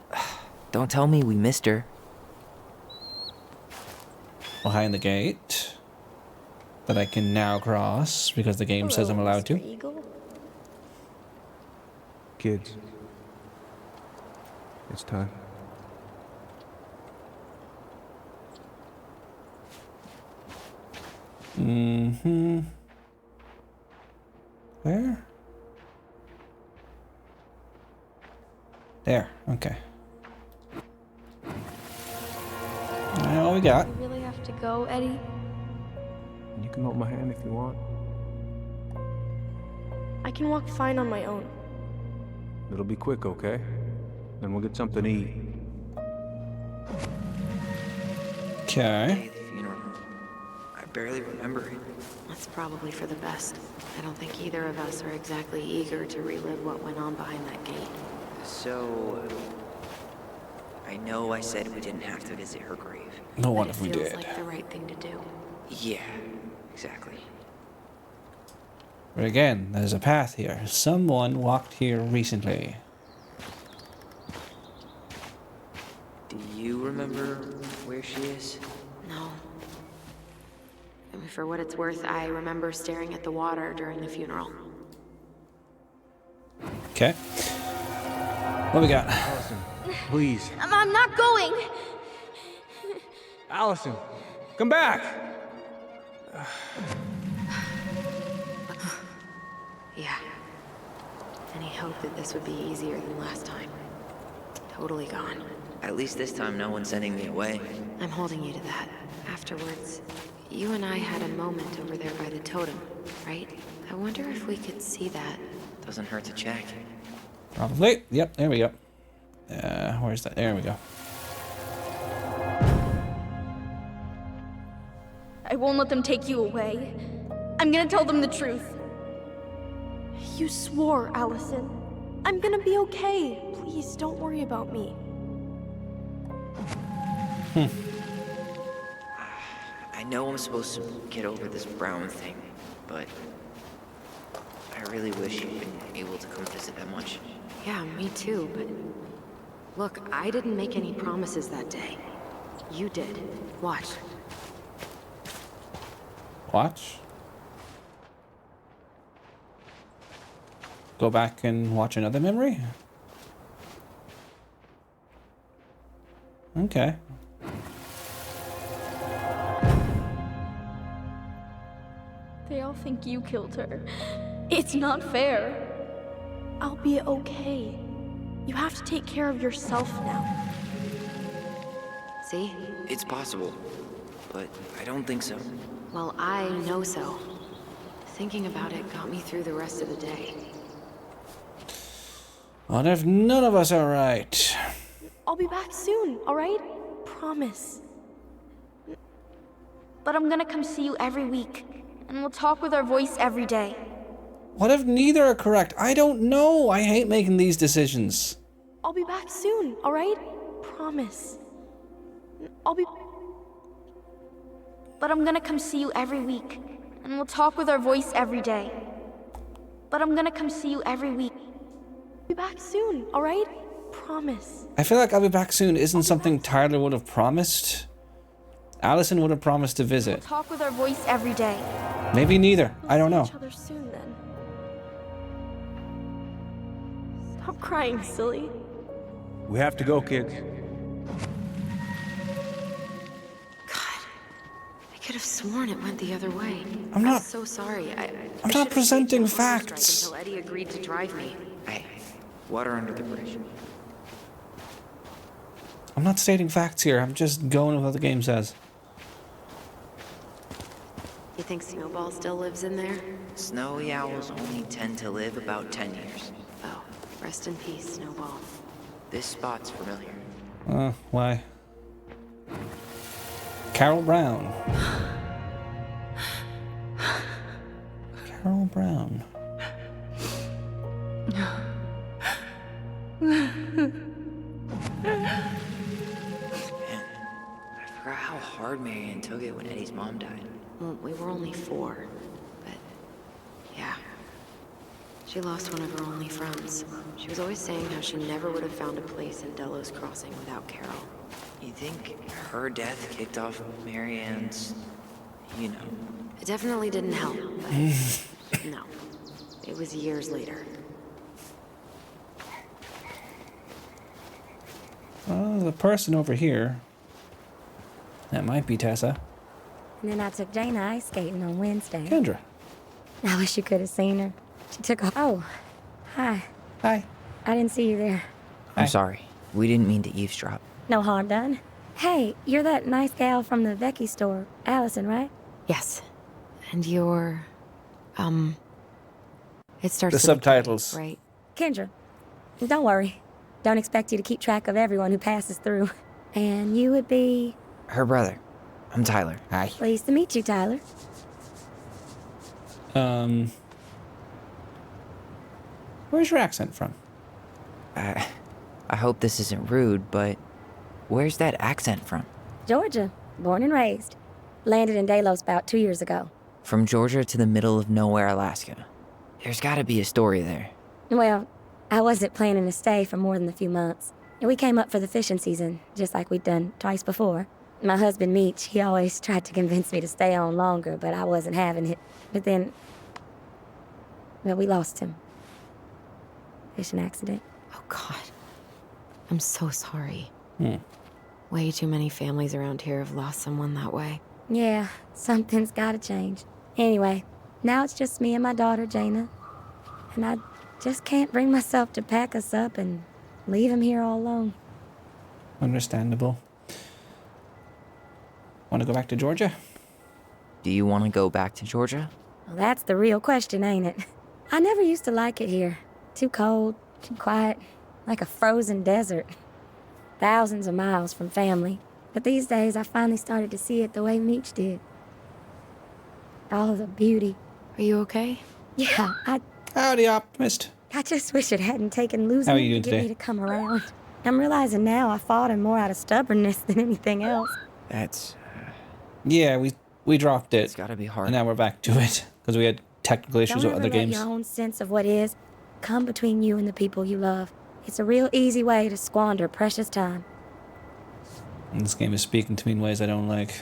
Don't tell me we missed her.
Behind the gate. That I can now cross because the game says I'm allowed to.
Eagle?
Kids, it's time.
Mm-hmm. Where? There. Okay. All we got.
You really have to go, Eddie?
You can hold my hand if you want.
I can walk fine on my own.
It'll be quick, okay? Then we'll get something to eat.
Okay.
The funeral. I barely remember it.
That's probably for the best. I don't think either of us are exactly eager to relive what went on behind that gate.
So, I know I said we didn't have to visit her grave.
No, what
But
if we
it feels
did?
like the right thing to do.
Yeah, exactly.
But again, there's a path here. Someone walked here recently.
Do you remember where she is?
No. I mean, for what it's worth, I remember staring at the water during the funeral.
Okay. What we got?
Allison, please.
I'm not going!
Allison, come back!
Yeah. Any hope that this would be easier than last time? Totally gone.
At least this time no one's sending me away.
I'm holding you to that. Afterwards, you and I had a moment over there by the totem, right? I wonder if we could see that.
Doesn't hurt to check.
Probably. Yep, there we go. Where's that? There we go.
I won't let them take you away. I'm gonna tell them the truth. You swore, Allison. I'm gonna be okay. Please, don't worry about me.
I know I'm supposed to get over this Brown thing, but I really wish you'd been able to come visit that much.
Yeah, me too, but... Look, I didn't make any promises that day. You did. Watch.
Watch. Go back and watch another memory? Okay.
They all think you killed her. It's not fair. I'll be okay. You have to take care of yourself now.
See?
It's possible, but I don't think so.
Well, I know so. Thinking about it got me through the rest of the day.
What if none of us are right?
I'll be back soon, alright? Promise. But I'm gonna come see you every week, and we'll talk with our voice every day.
What if neither are correct? I don't know. I hate making these decisions.
I'll be back soon, alright? Promise. But I'm gonna come see you every week, and we'll talk with our voice every day. But I'm gonna come see you every week. Be back soon, alright? Promise.
I feel like I'll be back soon isn't something Tyler would have promised. Allison would have promised to visit.
Talk with our voice every day.
Maybe neither. I don't know.
See each other soon then. Stop crying, silly.
We have to go, kids.
God, I could have sworn it went the other way.
I'm not-
so sorry.
I'm not presenting facts.
Until Eddie agreed to drive me.
Hey, water under the bridge.
I'm not stating facts here. I'm just going with what the game says.
You think Snowball still lives in there?
Snowy owls only tend to live about 10 years.
Oh, rest in peace, Snowball.
This spot's familiar.
Why? Carol Brown. Carol Brown.
Man, I forgot how hard Marianne took it when Eddie's mom died.
Well, we were only 4, but yeah. She lost one of her only friends. She was always saying how she never would have found a place in Delos Crossing without Carol.
You think her death kicked off Marianne's, you know?
It definitely didn't help, but no. It was years later.
Oh, the person over here. That might be Tessa.
And then I took Jaina ice skating on Wednesday.
Kendra.
I wish you could have seen her. She took off. Oh, hi.
Hi.
I didn't see you there.
Hi.
I'm sorry. We didn't mean to eavesdrop.
No harm done. Hey, you're that nice gal from the Vecchi store, Allison, right?
Yes. And you're... It starts
The
with a K,
subtitles.
right?
Kendra. Don't worry. Don't expect you to keep track of everyone who passes through. And you would be...
Her brother. I'm Tyler. Hi.
Pleased to meet you, Tyler.
Where's your accent from?
I hope this isn't rude, but where's that accent from?
Georgia. Born and raised. Landed in Delos about 2 years ago.
From Georgia to the middle of nowhere, Alaska. There's gotta be a story there.
Well, I wasn't planning to stay for more than a few months. We came up for the fishing season, just like we'd done twice before. My husband, Meech, he always tried to convince me to stay on longer, but I wasn't having it. But then... well, we lost him. Fishing accident.
Oh, God. I'm so sorry.
Hmm.
Way too many families around here have lost someone that way.
Yeah, something's gotta change. Anyway, now it's just me and my daughter, Jaina. And I just can't bring myself to pack us up and leave him here all alone.
Understandable. Want to go back to Georgia?
Do you want to go back to Georgia?
Well, that's the real question, ain't it? I never used to like it here. Too cold, too quiet, like a frozen desert. Thousands of miles from family. But these days, I finally started to see it the way Meech did. All of the beauty.
Are you okay?
Yeah,
Howdy, optimist.
I just wish it hadn't taken losing
How are
him
you
to
doing
get me
today?
to come around. I'm realizing now I fought him more out of stubbornness than anything else.
That's...
Yeah, we dropped it.
it's gotta be hard.
And now we're back to it. Because we had technical issues
Don't
with
ever
other
let
games.
your own sense of what is come between you and the people you love. It's a real easy way to squander precious time.
And this game is speaking to me in ways I don't like.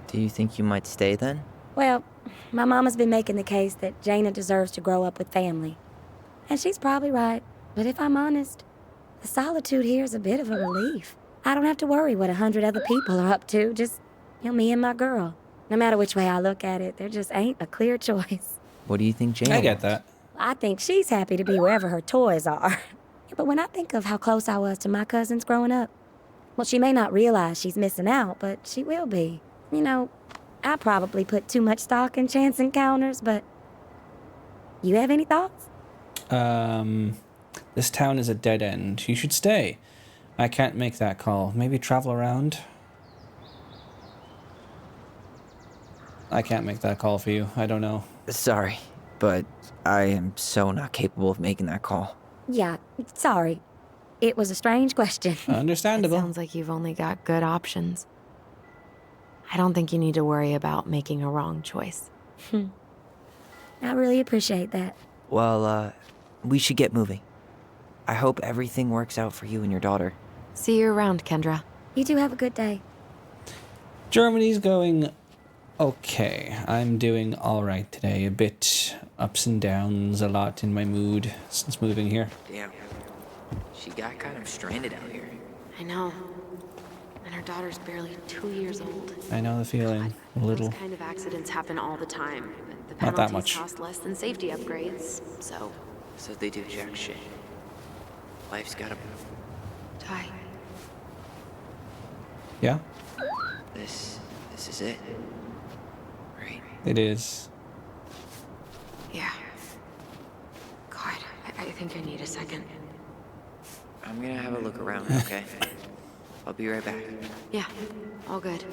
Do you think you might stay then?
Well, my mama's been making the case that Jaina deserves to grow up with family. And she's probably right. But if I'm honest, the solitude here is a bit of a relief. I don't have to worry what 100 other people are up to, just, me and my girl. No matter which way I look at it, there just ain't a clear choice.
What do you think Jane
I get
wants?
that.
I think she's happy to be wherever her toys are. But when I think of how close I was to my cousins growing up, well, she may not realize she's missing out, but she will be. You know, I probably put too much stock in chance encounters, but... You have any thoughts?
This town is a dead end. You should stay. I can't make that call. Maybe travel around? I can't make that call for you. I don't know.
Sorry, but I am so not capable of making that call.
Yeah, sorry. It was a strange question.
It
Understandable.
sounds like you've only got good options. I don't think you need to worry about making a wrong choice.
I really appreciate that.
Well, we should get moving. I hope everything works out for you and your daughter.
See you around, Kendra.
You two have a good day.
Germany's going okay. I'm doing alright today. A bit ups and downs, a lot in my mood since moving here.
Damn. She got kind of stranded out here.
I know. And her daughter's barely 2 years old.
I know the feeling. A little.
Those kind of accidents happen all the time. The
Not that
penalties
much.
cost less than safety upgrades, so...
So they do jack shit. Life's gotta...
Ty.
Yeah,
This is it. Right?
it is.
Yeah. God, I think I need a second.
I'm gonna have a look around, okay? I'll be right back.
Yeah, all good.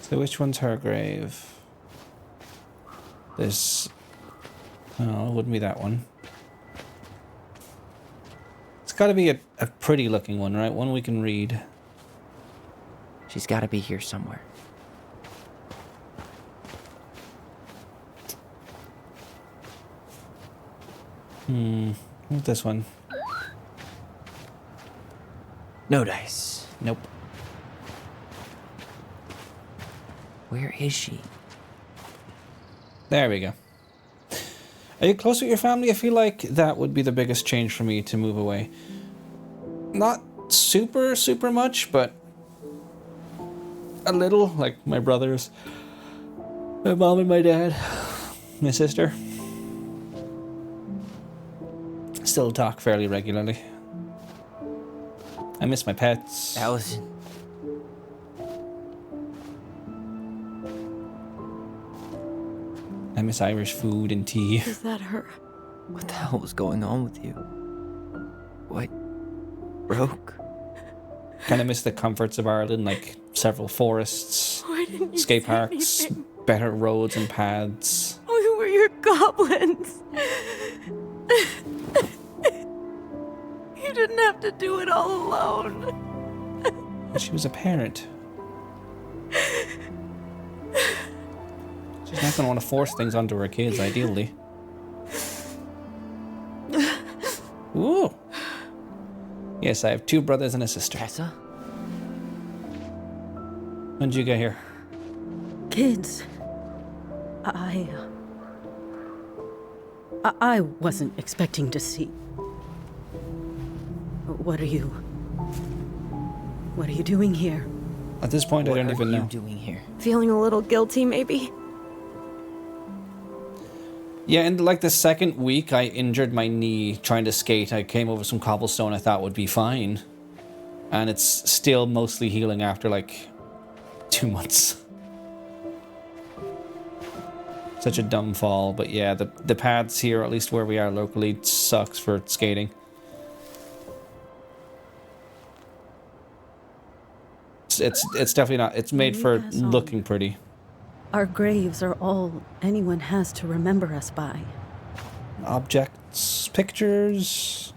So which one's her grave? This... Oh, it wouldn't be that one. It's gotta be a pretty looking one, right? One we can read.
She's gotta be here somewhere.
What's this one?
No dice.
Nope.
Where is she?
There we go. Are you close with your family? I feel like that would be the biggest change for me to move away. Not super, super much, but a little. Like my brothers, my mom and my dad, my sister. Still talk fairly regularly. I miss my pets.
Allison.
I miss Irish food and tea.
Is that her?
What the hell was going on with you? What broke?
Kind of miss the comforts of Ireland, like several forests,
Why didn't you
skate
say
parks,
anything?
better roads and paths.
We were your goblins. You didn't have to do it all alone.
She was a parent. She's not going to want to force things onto her kids, ideally. Ooh. Yes, I have 2 brothers and a sister.
Tessa?
When did you get here?
Kids, I wasn't expecting to see. What are you doing here?
At this point, I don't even know.
What are you doing here?
Feeling a little guilty, maybe?
Yeah, in like the second week, I injured my knee trying to skate. I came over some cobblestone I thought would be fine. And it's still mostly healing after like 2 months. Such a dumb fall, but yeah, the paths here, at least where we are locally, sucks for skating. It's definitely not. It's made for looking pretty.
Our graves are all anyone has to remember us by.
Objects, pictures,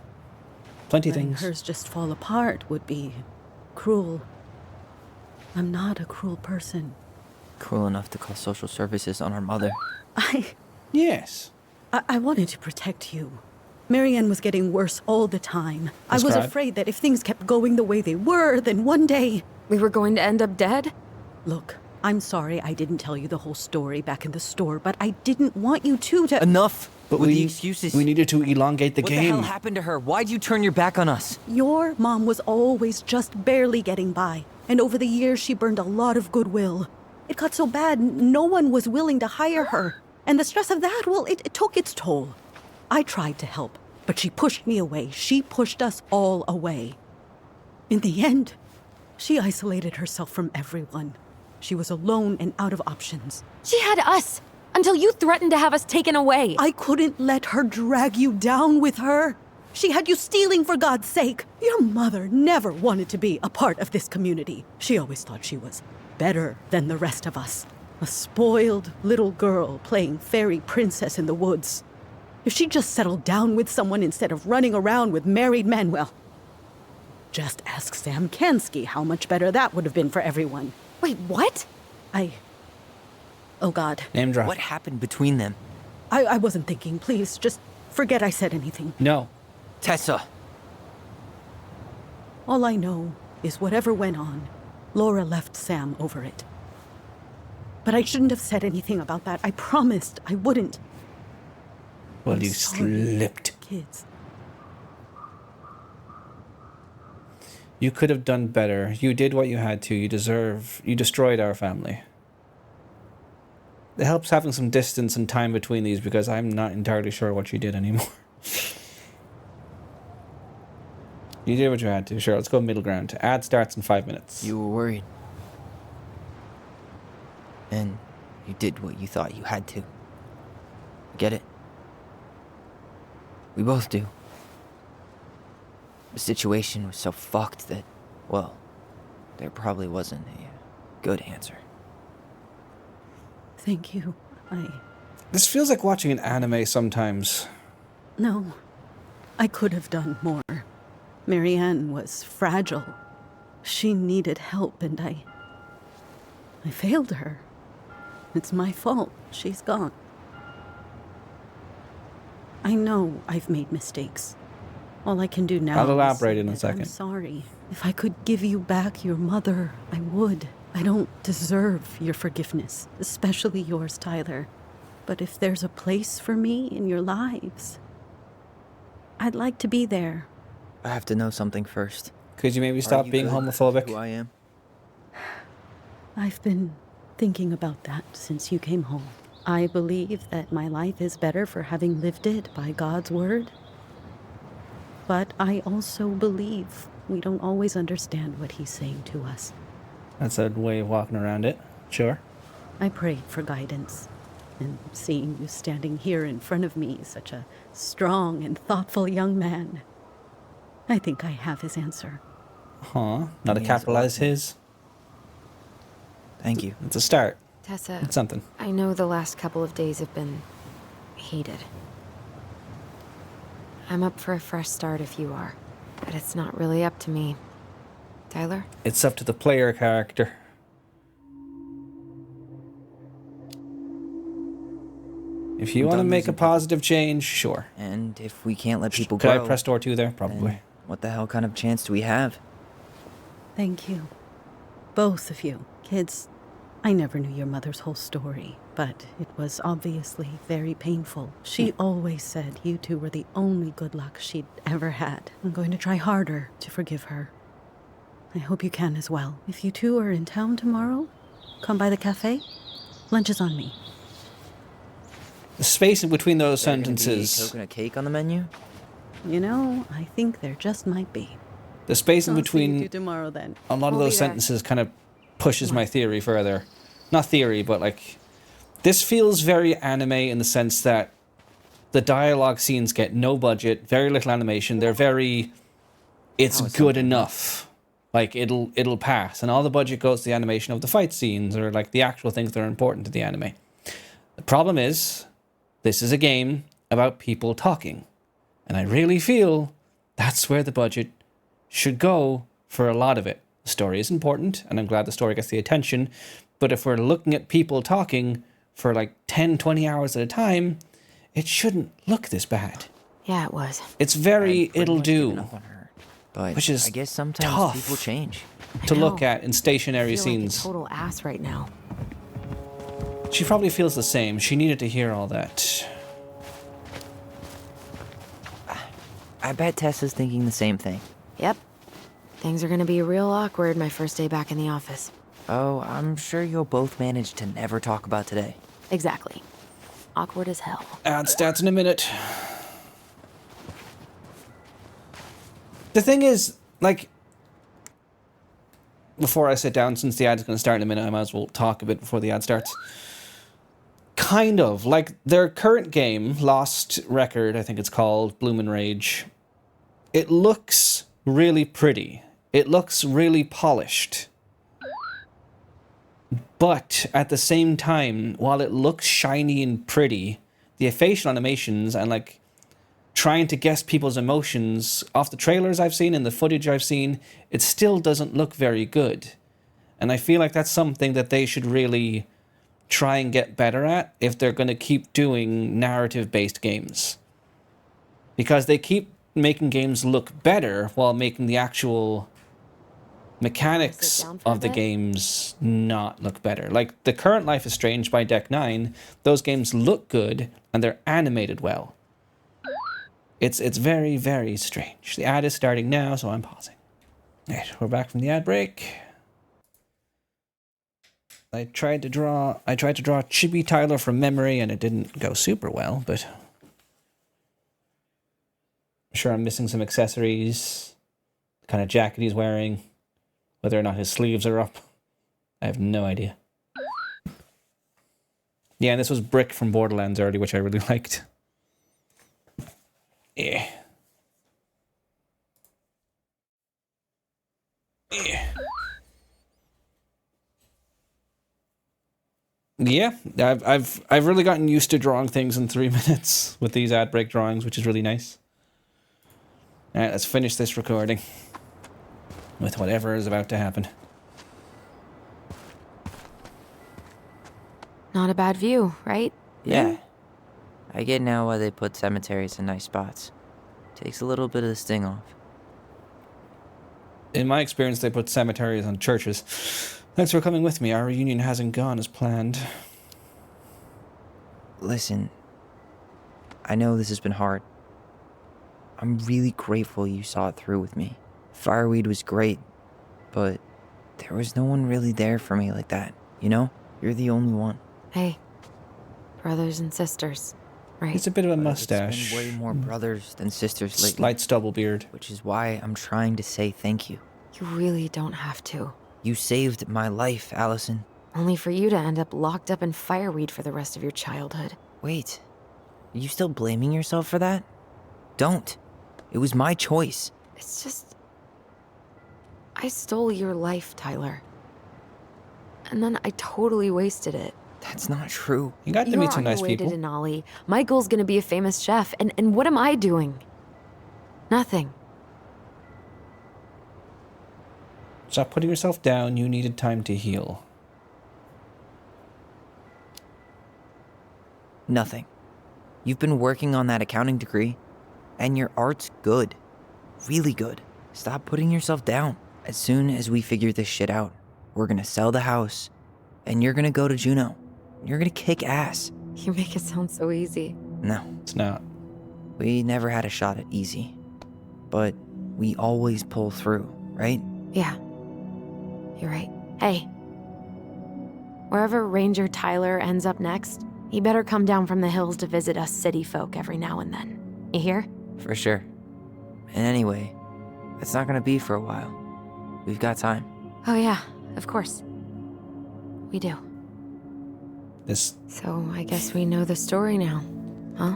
plenty of
Letting
things.
hers just fall apart would be cruel. I'm not a cruel person.
Cruel enough to call social services on our mother.
Yes.
I wanted to protect you. Marianne was getting worse all the time. I was
Describe.
afraid that if things kept going the way they were, then one day...
We were going to end up dead?
Look, I'm sorry I didn't tell you the whole story back in the store, but I didn't want you two to...
Enough
But
with
we
the excuses.
We needed to elongate the
what
game.
the hell happened to her? Why'd you turn your back on us?
Your mom was always just barely getting by, and over the years she burned a lot of goodwill. It got so bad, no one was willing to hire her. And the stress of that, well, it took its toll. I tried to help, but she pushed me away. She pushed us all away. In the end, she isolated herself from everyone. She was alone and out of options.
She had us until you threatened to have us taken away.
I couldn't let her drag you down with her. She had you stealing for God's sake. Your mother never wanted to be a part of this community. She always thought she was better than the rest of us. A spoiled little girl playing fairy princess in the woods. If she just settled down with someone instead of running around with married men, well, just ask Sam Kansky how much better that would have been for everyone.
Wait, what?
Oh God.
Name drop.
What happened between them?
I wasn't thinking. Please, just forget I said anything.
No.
Tessa!
All I know is whatever went on, Laura left Sam over it. But I shouldn't have said anything about that. I promised I wouldn't.
Well,
I'm
you
sorry,
slipped.
Kids.
You could have done better. You did what you had to. You destroyed our family. It helps having some distance and time between these because I'm not entirely sure what you did anymore. You did what you had to. Sure, let's go middle ground. Ad starts in 5 minutes.
You were worried. And you did what you thought you had to. Get it? We both do. The situation was so fucked that, well, there probably wasn't a good answer.
Thank you.
This feels like watching an anime sometimes.
No. I could have done more. Marianne was fragile. She needed help, and I failed her. It's my fault. She's gone. I know I've made mistakes. All I can do now
I'll
Oh,
elaborate
is
in a
that
second.
I'm sorry. If I could give you back your mother, I would. I don't deserve your forgiveness, especially yours, Tyler. But if there's a place for me in your lives, I'd like to be there.
I have to know something first.
Could you maybe
Are
stop
you
being
good with
homophobic?
Who I am?
I've been thinking about that since you came home. I believe that my life is better for having lived it by God's word. But I also believe we don't always understand what he's saying to us.
That's a way of walking around it. Sure.
I prayed for guidance. And seeing you standing here in front of me, such a strong and thoughtful young man, I think I have his answer.
Huh. Not a
Means a
capitalize
lot.
his.
Thank you.
It's a start.
Tessa,
It's something.
I know the last couple of days have been heated. I'm up for a fresh start if you are, but it's not really up to me. Tyler?
It's up to the player character. If you
I'm
want to
done
make a
losing people.
positive change, sure.
And if we can't let people
Could
grow,
I press door 2 there?
then
Probably.
what the hell kind of chance do we have?
Thank you. Both of you. Kids, I never knew your mother's whole story, but it was obviously very painful. She always said you two were the only good luck she'd ever had. I'm going to try harder to forgive her. I hope you can as well. If you two are in town tomorrow, come by the cafe. Lunch is on me.
The space in between those
There gonna be
sentences.
coconut cake on the menu?
You know, I think there just might be.
The space in
I'll see you two
between
tomorrow then.
a lot of
We'll
those
be there.
sentences kind of pushes my theory further. Not theory, but like this feels very anime in the sense that the dialogue scenes get no budget, very little animation. They're very it's
Oh, it's
good
something.
enough. Like it'll pass, and all the budget goes to the animation of the fight scenes or like the actual things that are important to the anime. The problem is this is a game about people talking, and I really feel that's where the budget should go for a lot of it. The story is important, and I'm glad the story gets the attention, but if we're looking at people talking for like 10, 20 hours at a time, it shouldn't look this bad.
Yeah, it was.
It's very
I've pretty
it'll
much given
do
up on her. But
which is
I guess sometimes
tough.
people change.
to
I
look
know.
at in
I
stationary
feel
scenes.
like a total ass right now.
She probably feels the same. She needed to hear all that.
I bet Tessa's thinking the same thing.
Yep. Things are gonna be real awkward my first day back in the office.
Oh, I'm sure you'll both manage to never talk about today.
Exactly. Awkward as hell.
Ad stats in a minute. The thing is, like, before I sit down, since the ad's going to start in a minute, I might as well talk a bit before the ad starts. Kind of. Like, their current game, Lost Record, I think it's called, Bloomin' Rage, it looks really pretty. It looks really polished. But at the same time, while it looks shiny and pretty, the facial animations and like trying to guess people's emotions off the trailers I've seen and the footage I've seen, it still doesn't look very good. And I feel like that's something that they should really try and get better at if they're going to keep doing narrative-based games. Because they keep making games look better while making the actual mechanics of the games not look better. Like the current Life is Strange by Deck 9, those games look good and they're animated well. It's very, very strange. The ad is starting now, so I'm pausing. Right, we're back from the ad break. I tried to draw Chibi Tyler from memory and it didn't go super well, but I'm sure I'm missing some accessories, the kind of jacket he's wearing. Whether or not his sleeves are up, I have no idea. Yeah, and this was Brick from Borderlands already, which I really liked. Yeah. Yeah. Yeah, I've really gotten used to drawing things in 3 minutes with these ad break drawings, which is really nice. All right, let's finish this recording with whatever is about to happen.
Not a bad view, right?
Yeah. I get now why they put cemeteries in nice spots. Takes a little bit of the sting off.
In my experience, they put cemeteries on churches. Thanks for coming with me. Our reunion hasn't gone as planned.
Listen, I know this has been hard. I'm really grateful you saw it through with me. Fireweed was great, but there was no one really there for me like that, you know? You're the only one.
Hey, brothers and sisters, right?
It's a bit of a
But
mustache.
It's been way more brothers than sisters lately.
Slight stubble beard.
Which is why I'm trying to say thank you.
You really don't have to.
You saved my life, Allison.
Only for you to end up locked up in fireweed for the rest of your childhood.
Wait, are you still blaming yourself for that? Don't. It was my choice.
It's just... I stole your life, Tyler. And then I totally wasted it.
That's not true.
You got to
You're
meet some
on your
nice
way
people.
to Denali. Michael's gonna be a famous chef, and what am I doing? Nothing.
Stop putting yourself down. You needed time to heal.
Nothing. You've been working on that accounting degree, and your art's good. Really good. Stop putting yourself down. As soon as we figure this shit out, we're gonna sell the house, and you're gonna go to Juneau. You're gonna kick ass.
You make it sound so easy.
No,
It's not.
we never had a shot at easy. But we always pull through, right?
Yeah. You're right. Hey. Wherever Ranger Tyler ends up next, he better come down from the hills to visit us city folk every now and then. You hear?
For sure. And anyway, it's not gonna be for a while. We've got time.
Oh yeah, of course. We do.
This
So I guess we know the story now, huh?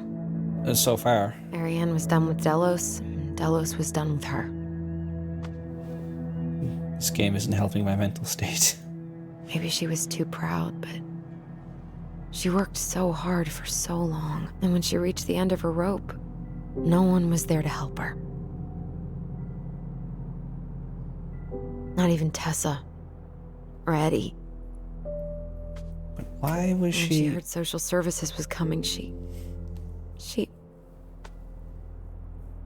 is so far.
Marianne was done with Delos, and Delos was done with her.
This game isn't helping my mental state.
Maybe she was too proud, but she worked so hard for so long, and when she reached the end of her rope, no one was there to help her. Not even Tessa or Eddie.
But why was
When she
she...
heard social services was coming, she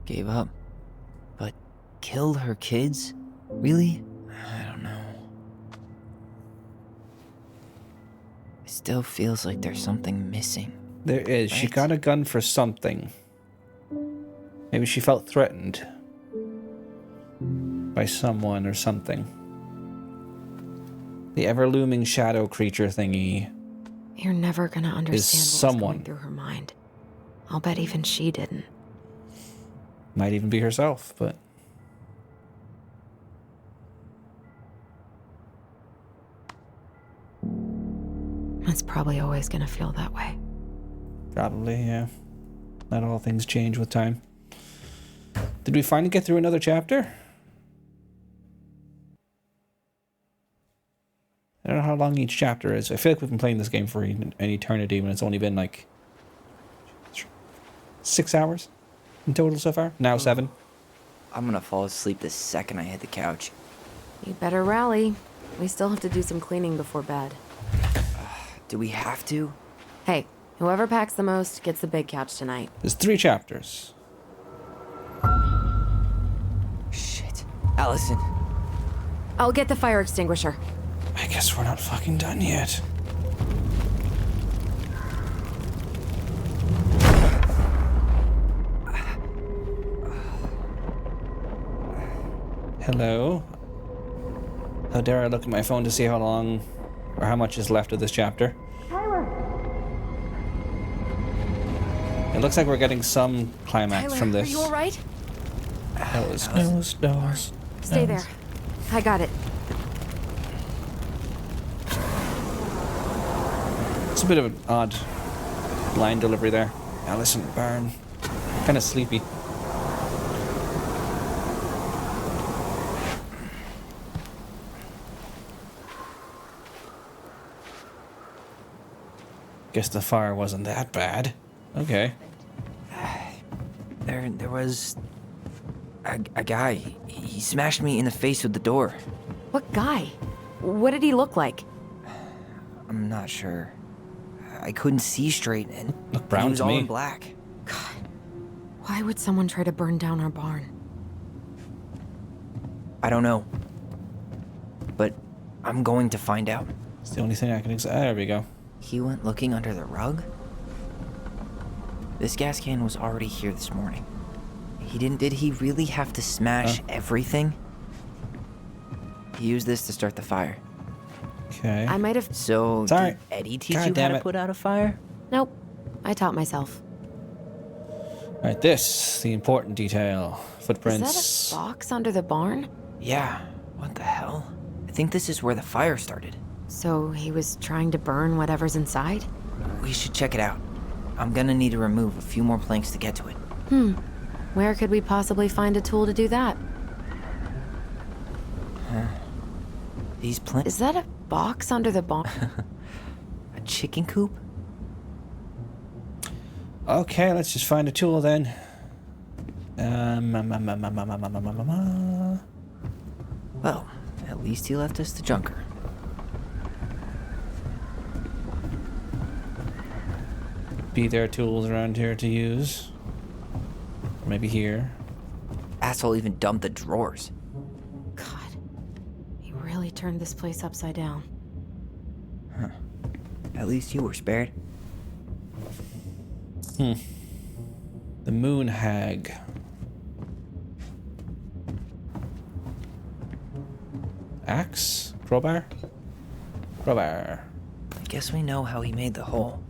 Gave up. But killed her kids? Really? I don't know. It still feels like there's something missing.
There is. She
Right.
got a gun for something. Maybe she felt threatened by someone or something. The ever-looming shadow creature thingy.
You're never gonna understand what was
someone.
going through her mind. I'll bet even she didn't.
Might even be herself, but...
It's probably always gonna feel that way.
Probably, yeah. Not all things change with time. Did we finally get through another chapter? I don't know how long each chapter is. I feel like we've been playing this game for an eternity when it's only been like 6 hours in total so far. Now 7.
I'm gonna fall asleep the second I hit the couch.
You better rally. We still have to do some cleaning before bed.
Do we have to?
Hey, whoever packs the most gets the big couch tonight.
There's 3 chapters.
Shit. Allison.
I'll get the fire extinguisher.
I guess we're not fucking done yet. Hello? How dare I look at my phone to see how long or how much is left of this chapter? It looks like we're getting some climax
Tyler,
from this.
are you alright?
Nose.
Stay there. I got it.
It's a bit of an odd line delivery there. Allison Byrne. Kind of sleepy. Guess the fire wasn't that bad. Okay.
There was a guy. He smashed me in the face with the door.
What guy? What did he look like?
I'm not sure. I couldn't see straight, and
Looked brown
he was
to
all
me.
in black.
God, why would someone try to burn down our barn?
I don't know. But I'm going to find out.
It's the only thing I can there we go.
He went looking under the rug? This gas can was already here this morning. Did he really have to smash everything? He used this to start the fire.
Okay.
I might have...
So,
Sorry.
did Eddie teach
God
you how
damn
to
it.
put out a fire?
Nope. I taught myself.
Alright, this, the important detail. Footprints.
Is that a box under the barn?
Yeah. What the hell? I think this is where the fire started.
So he was trying to burn whatever's inside?
We should check it out. I'm gonna need to remove a few more planks to get to it.
Where could we possibly find a tool to do that?
These planks...
Is that a box under the barn?
A chicken coop?
Okay, let's just find a tool then.
Well, at least he left us the junker.
Be there tools around here to use. Or maybe here.
Asshole even dumped the drawers.
God, he really turned this place upside down.
At least you were spared.
The Moon Hag. Axe? Crowbar? Crowbar.
I guess we know how he made the hole.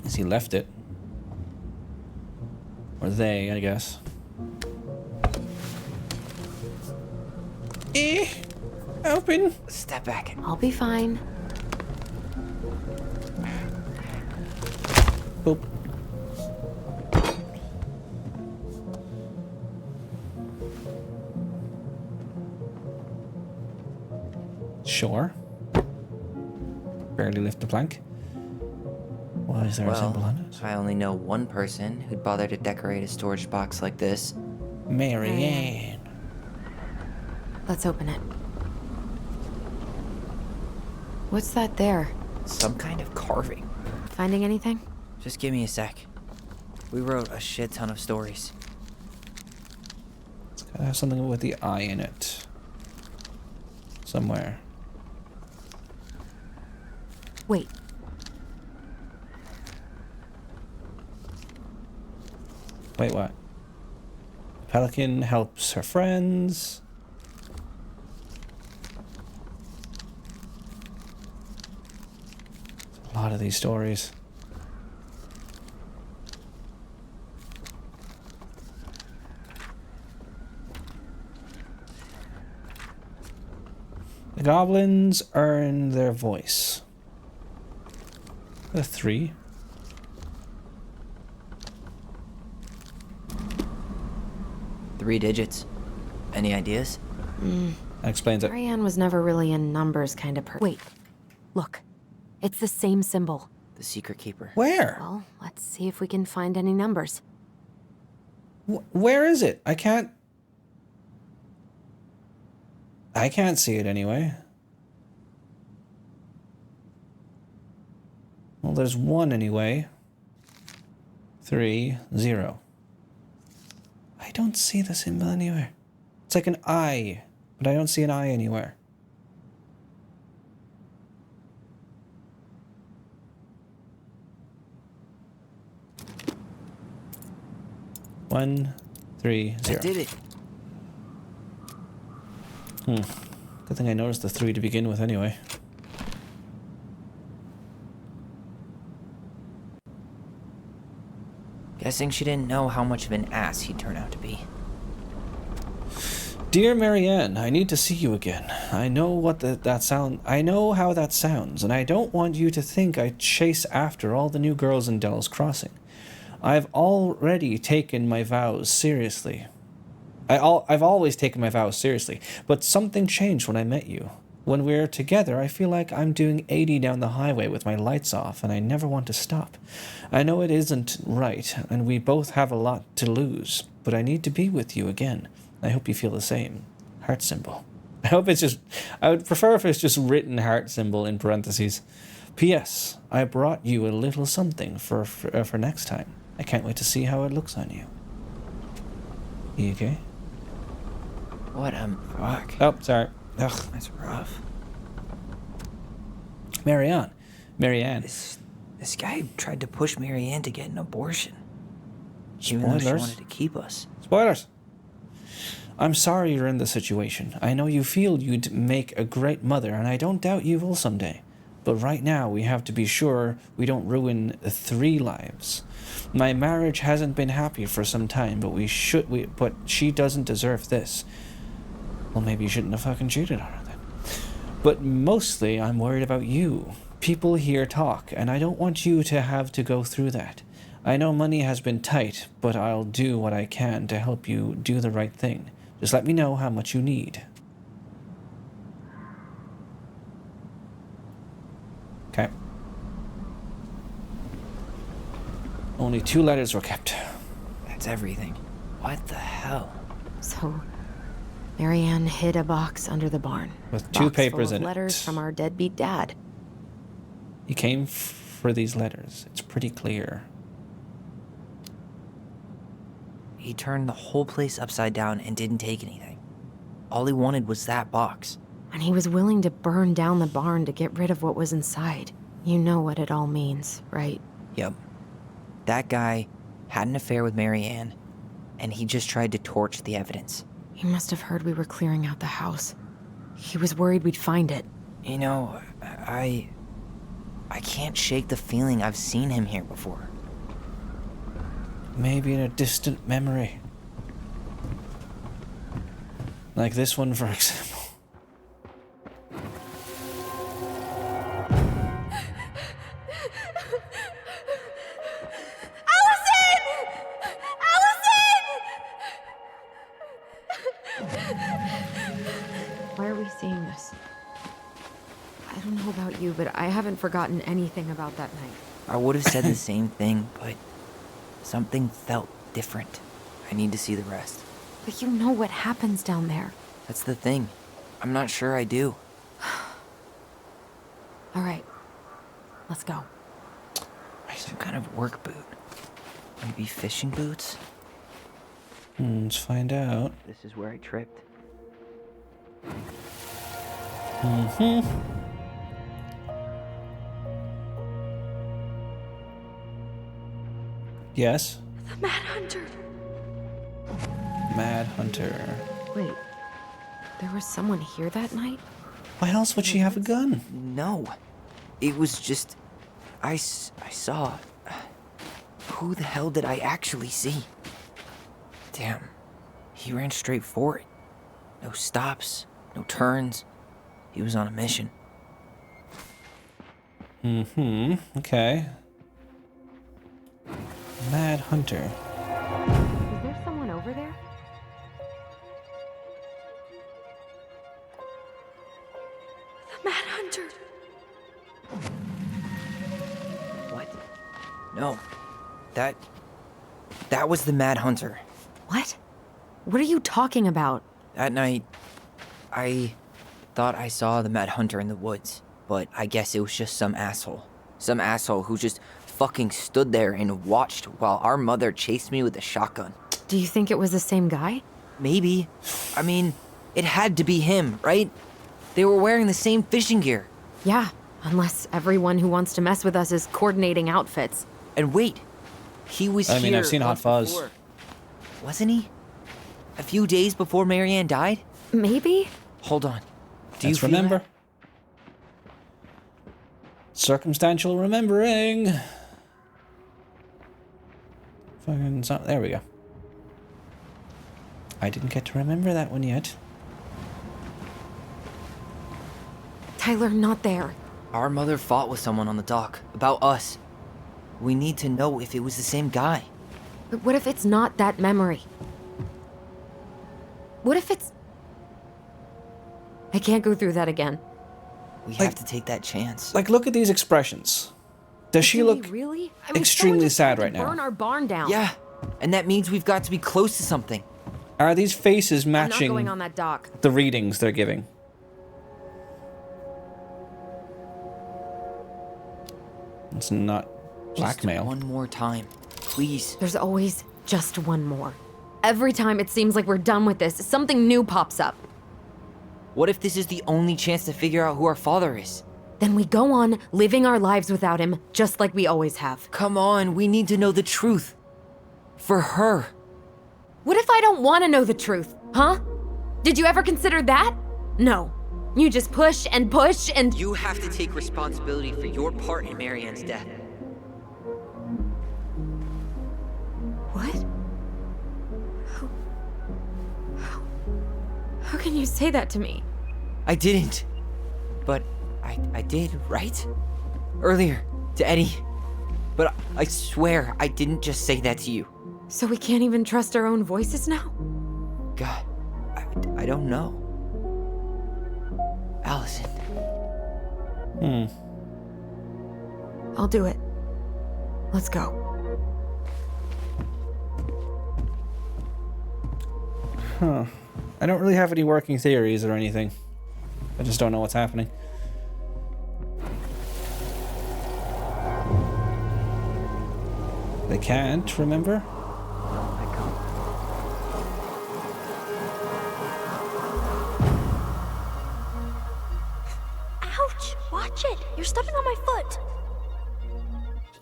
As he left it. Or they, I guess. Open.
Step back.
I'll be fine.
Boop. Sure. Barely lift the plank. Why is there a symbol on it?
I only know one person who'd bother to decorate a storage box like this.
Mary Ann.
Let's open it. What's that there?
Some kind of carving.
Finding anything?
Just give me a sec. We wrote a shit ton of stories.
It's gotta have something with the eye in it. Somewhere.
Wait.
Wait, what? Pelican helps her friends. A lot of these stories. The goblins earn their voice. A 3.
Three digits. Any ideas?
That explains it.
Marianne was never really a numbers kind of person. Wait, look. It's the same symbol.
The secret keeper.
Where?
Well, let's see if we can find any numbers.
Where is it? I can't see it anyway. Well, there's 1 anyway. 3, 0. I don't see the symbol anywhere. It's like an I, but I don't see an I anywhere. One, 3, 0.
I did it.
Good thing I noticed the 3 to begin with anyway.
Guessing she didn't know how much of an ass he'd turn out to be.
Dear Marianne, I need to see you again. I know what I know how that sounds, and I don't want you to think I chase after all the new girls in Dell's Crossing. I've already taken my vows seriously. I've always taken my vows seriously, but something changed when I met you. When we're together, I feel like I'm doing 80 down the highway with my lights off, and I never want to stop. I know it isn't right, and we both have a lot to lose, but I need to be with you again. I hope you feel the same. Heart symbol. I hope it's just... I would prefer if it's just written heart symbol in parentheses. P.S. I brought you a little something for next time. I can't wait to see how it looks on you. You okay?
What fuck.
Oh, sorry. Ugh.
That's rough.
Marianne.
This guy tried to push Marianne to get an abortion. Even though she
Spoilers.
wanted to keep us.
Spoilers. I'm sorry you're in this situation. I know you feel you'd make a great mother, and I don't doubt you will someday. But right now, we have to be sure we don't ruin 3 lives. My marriage hasn't been happy for some time, but but she doesn't deserve this. Well, maybe you shouldn't have fucking cheated on her then. But mostly, I'm worried about you. People here talk, and I don't want you to have to go through that. I know money has been tight, but I'll do what I can to help you do the right thing. Just let me know how much you need. Okay. Only 2 letters were kept.
That's everything. What the hell?
So, Marianne hid a box under the barn.
With 2 papers
full of
in
letters
it.
from our deadbeat dad.
He came for these letters. It's pretty clear.
He turned the whole place upside down and didn't take anything. All he wanted was that box.
And he was willing to burn down the barn to get rid of what was inside. You know what it all means, right?
Yep. That guy had an affair with Marianne, and he just tried to torch the evidence.
He must have heard we were clearing out the house. He was worried we'd find it.
You know, I can't shake the feeling I've seen him here before.
Maybe in a distant memory. Like this one, for example.
Why are we seeing this? I don't know about you, but I haven't forgotten anything about that night.
I would have said the same thing, but something felt different. I need to see the rest.
But you know what happens down there.
That's the thing. I'm not sure I do.
All right, let's go.
Some kind of work boot. Maybe fishing boots?
Let's find out.
This is where I tripped.
Yes?
The Mad Hunter.
Mad Hunter.
Wait, there was someone here that night?
Why else would she have a gun?
No. It was just I saw... Who the hell did I actually see? Damn. He ran straight for it. No stops, no turns. He was on a mission.
Okay. Mad Hunter.
Is there someone over there?
The Mad Hunter.
What? No. That was the Mad Hunter.
What? What are you talking about?
That night, I thought I saw the Mad Hunter in the woods, but I guess it was just some asshole. Some asshole who just fucking stood there and watched while our mother chased me with a shotgun.
Do you think it was the same guy?
Maybe. I mean, it had to be him, right? They were wearing the same fishing gear.
Yeah, unless everyone who wants to mess with us is coordinating outfits.
And wait, he was here.
I mean, I've seen Hot
once
Fuzz.
before. Wasn't he? A few days before Marianne died?
Maybe?
Hold on. Do
Let's
you
remember.
That?
Circumstantial remembering. Fucking there we go. I didn't get to remember that one yet.
Tyler, not there.
Our mother fought with someone on the dock about us. We need to know if it was the same guy.
But what if it's not that memory? What if it's... I can't go through that again.
We have to take that chance.
Like, look at these expressions. Does she
Do we
look
really? I mean,
extremely
someone just
sad
tried
right
to
now?
Burn our barn down.
Yeah, and that means we've got to be close to something.
Are these faces
I'm not
matching
going on that dock.
the readings they're giving? It's not blackmail.
Just one more time, please.
There's always just one more. Every time it seems like we're done with this, something new pops up.
What if this is the only chance to figure out who our father is?
Then we go on living our lives without him, just like we always have.
Come on, we need to know the truth. For her.
What if I don't want to know the truth, huh? Did you ever consider that? No. You just push and push and...
You have to take responsibility for your part in Marianne's death.
What? How can you say that to me?
I didn't. But I did, right? Earlier, to Eddie. But I swear I didn't just say that to you.
So we can't even trust our own voices now?
God, I don't know. Allison.
I'll do it. Let's go.
Huh. I don't really have any working theories or anything. I just don't know what's happening. They can't remember?
Ouch! Watch it! You're stepping on my foot!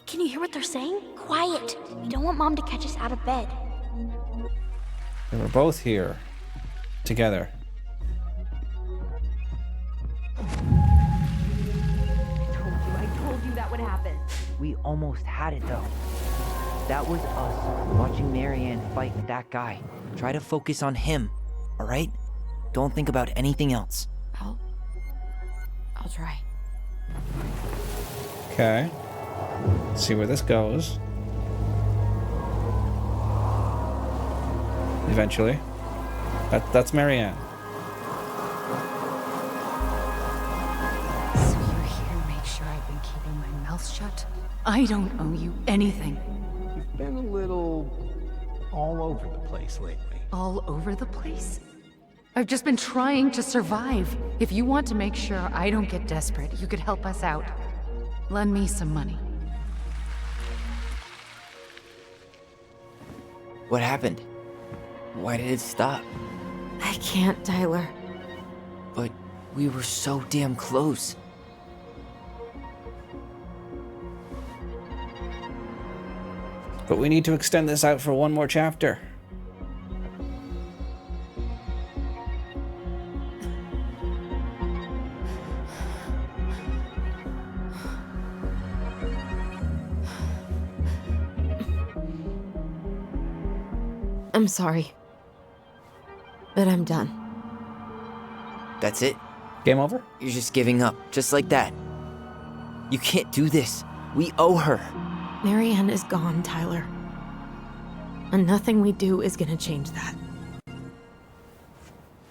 Can you hear what they're saying? Quiet! We don't want Mom to catch us out of bed.
They were both here. Together.
I told you that would happen.
We almost had it though. That was us watching Marianne fight with that guy. Try to focus on him, alright? Don't think about anything else.
I'll try.
Okay. Let's see where this goes. Eventually. That's Marianne.
So you're here to make sure I've been keeping my mouth shut? I don't owe you anything.
You've been a little all over the place lately.
All over the place? I've just been trying to survive. If you want to make sure I don't get desperate, you could help us out. Lend me some money.
What happened? Why did it stop?
I can't, Tyler.
But we were so damn close.
But we need to extend this out for one more chapter.
I'm sorry. But I'm done.
That's it?
Game over?
You're just giving up, just like that. You can't do this. We owe her.
Marianne is gone, Tyler. And nothing we do is gonna change that.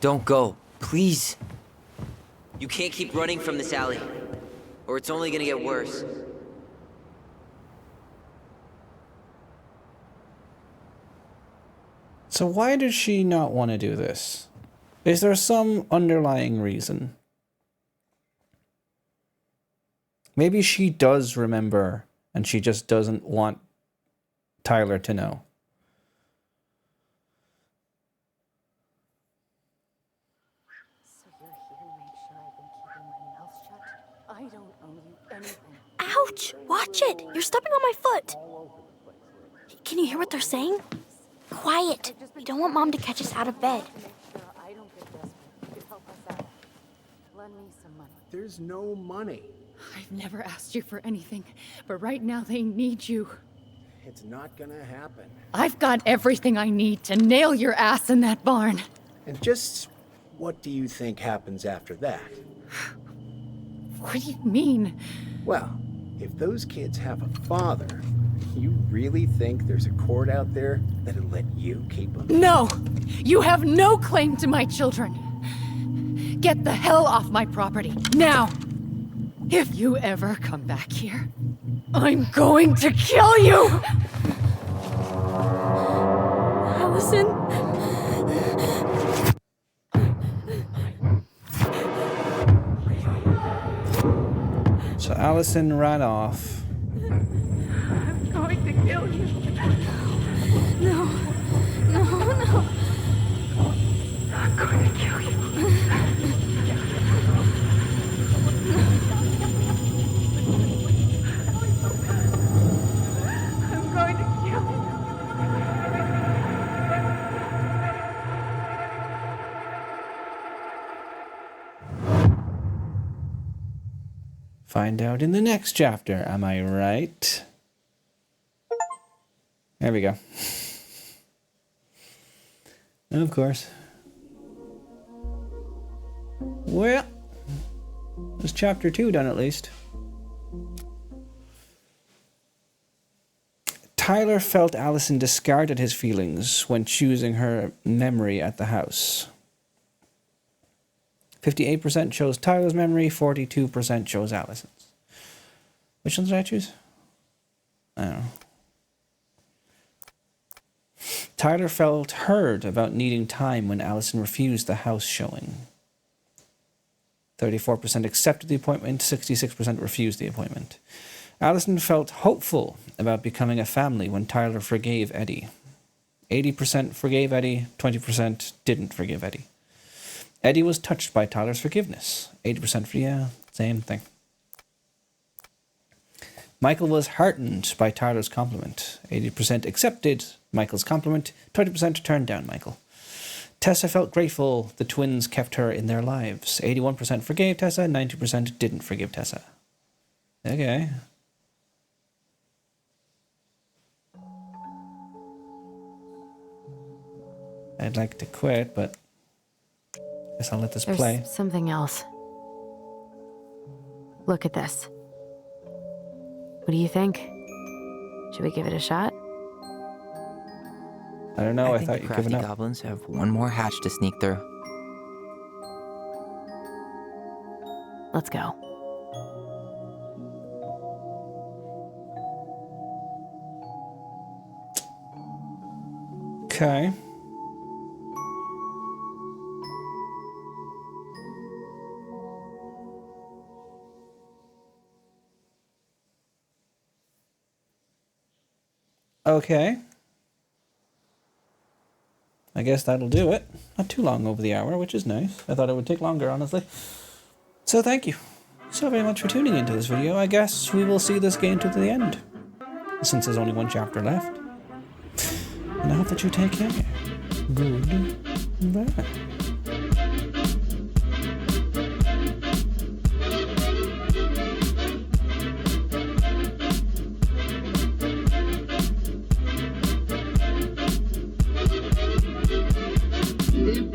Don't go, please. You can't keep running from this alley, or it's only gonna get worse.
So why does she not want to do this? Is there some underlying reason? Maybe she does remember and she just doesn't want Tyler to know.
So you're here to make sure I've been keeping my mouth shut? I don't owe you anything.
Ouch! Watch it! You're stepping on my foot! Can you hear what they're saying? Quiet! We don't want Mom to catch us out of bed.
I don't get desperate. You help us out. Lend me some money.
There's no money.
I've never asked you for anything, but right now they need you.
It's not gonna happen.
I've got everything I need to nail your ass in that barn.
And just what do you think happens after that?
What do you mean?
Well, if those kids have a father, you really think there's a court out there that'll let you keep them?
No! You have no claim to my children. Get the hell off my property, now! If you ever come back here, I'm going to kill you!
Allison?
So Allison ran off.
I'm going to kill you.
No.
I'm going to kill you. I'm going to kill you.
Find out in the next chapter, am I right? There we go. Of course. Well, there's chapter 2 done at least. Tyler felt Allison discarded his feelings when choosing her memory at the house. 58% chose Tyler's memory, 42% chose Allison's. Which one did I choose? I don't know. Tyler felt heard about needing time when Allison refused the house showing. 34% accepted the appointment, 66% refused the appointment. Allison felt hopeful about becoming a family when Tyler forgave Eddie. 80% forgave Eddie, 20% didn't forgive Eddie. Eddie was touched by Tyler's forgiveness. 80% for, yeah, same thing. Michael was heartened by Tyler's compliment. 80% accepted Michael's compliment, 20% turned down Michael. Tessa felt grateful the twins kept her in their lives. 81% forgave Tessa, 90% didn't forgive Tessa. Okay. I'd like to quit, but guess I'll let this play.
There's something else. Look at this. What do you think? Should we give it a shot?
I don't know. I
think
thought
the
you'd
crafty
given up.
goblins have one more hatch to sneak through.
Let's go.
Okay. Okay. I guess that'll do it. Not too long over the hour, which is nice. I thought it would take longer, honestly. So thank you so very much for tuning into this video. I guess we will see this game to the end, since there's only one chapter left. And I hope that you take care. Goodbye.
Step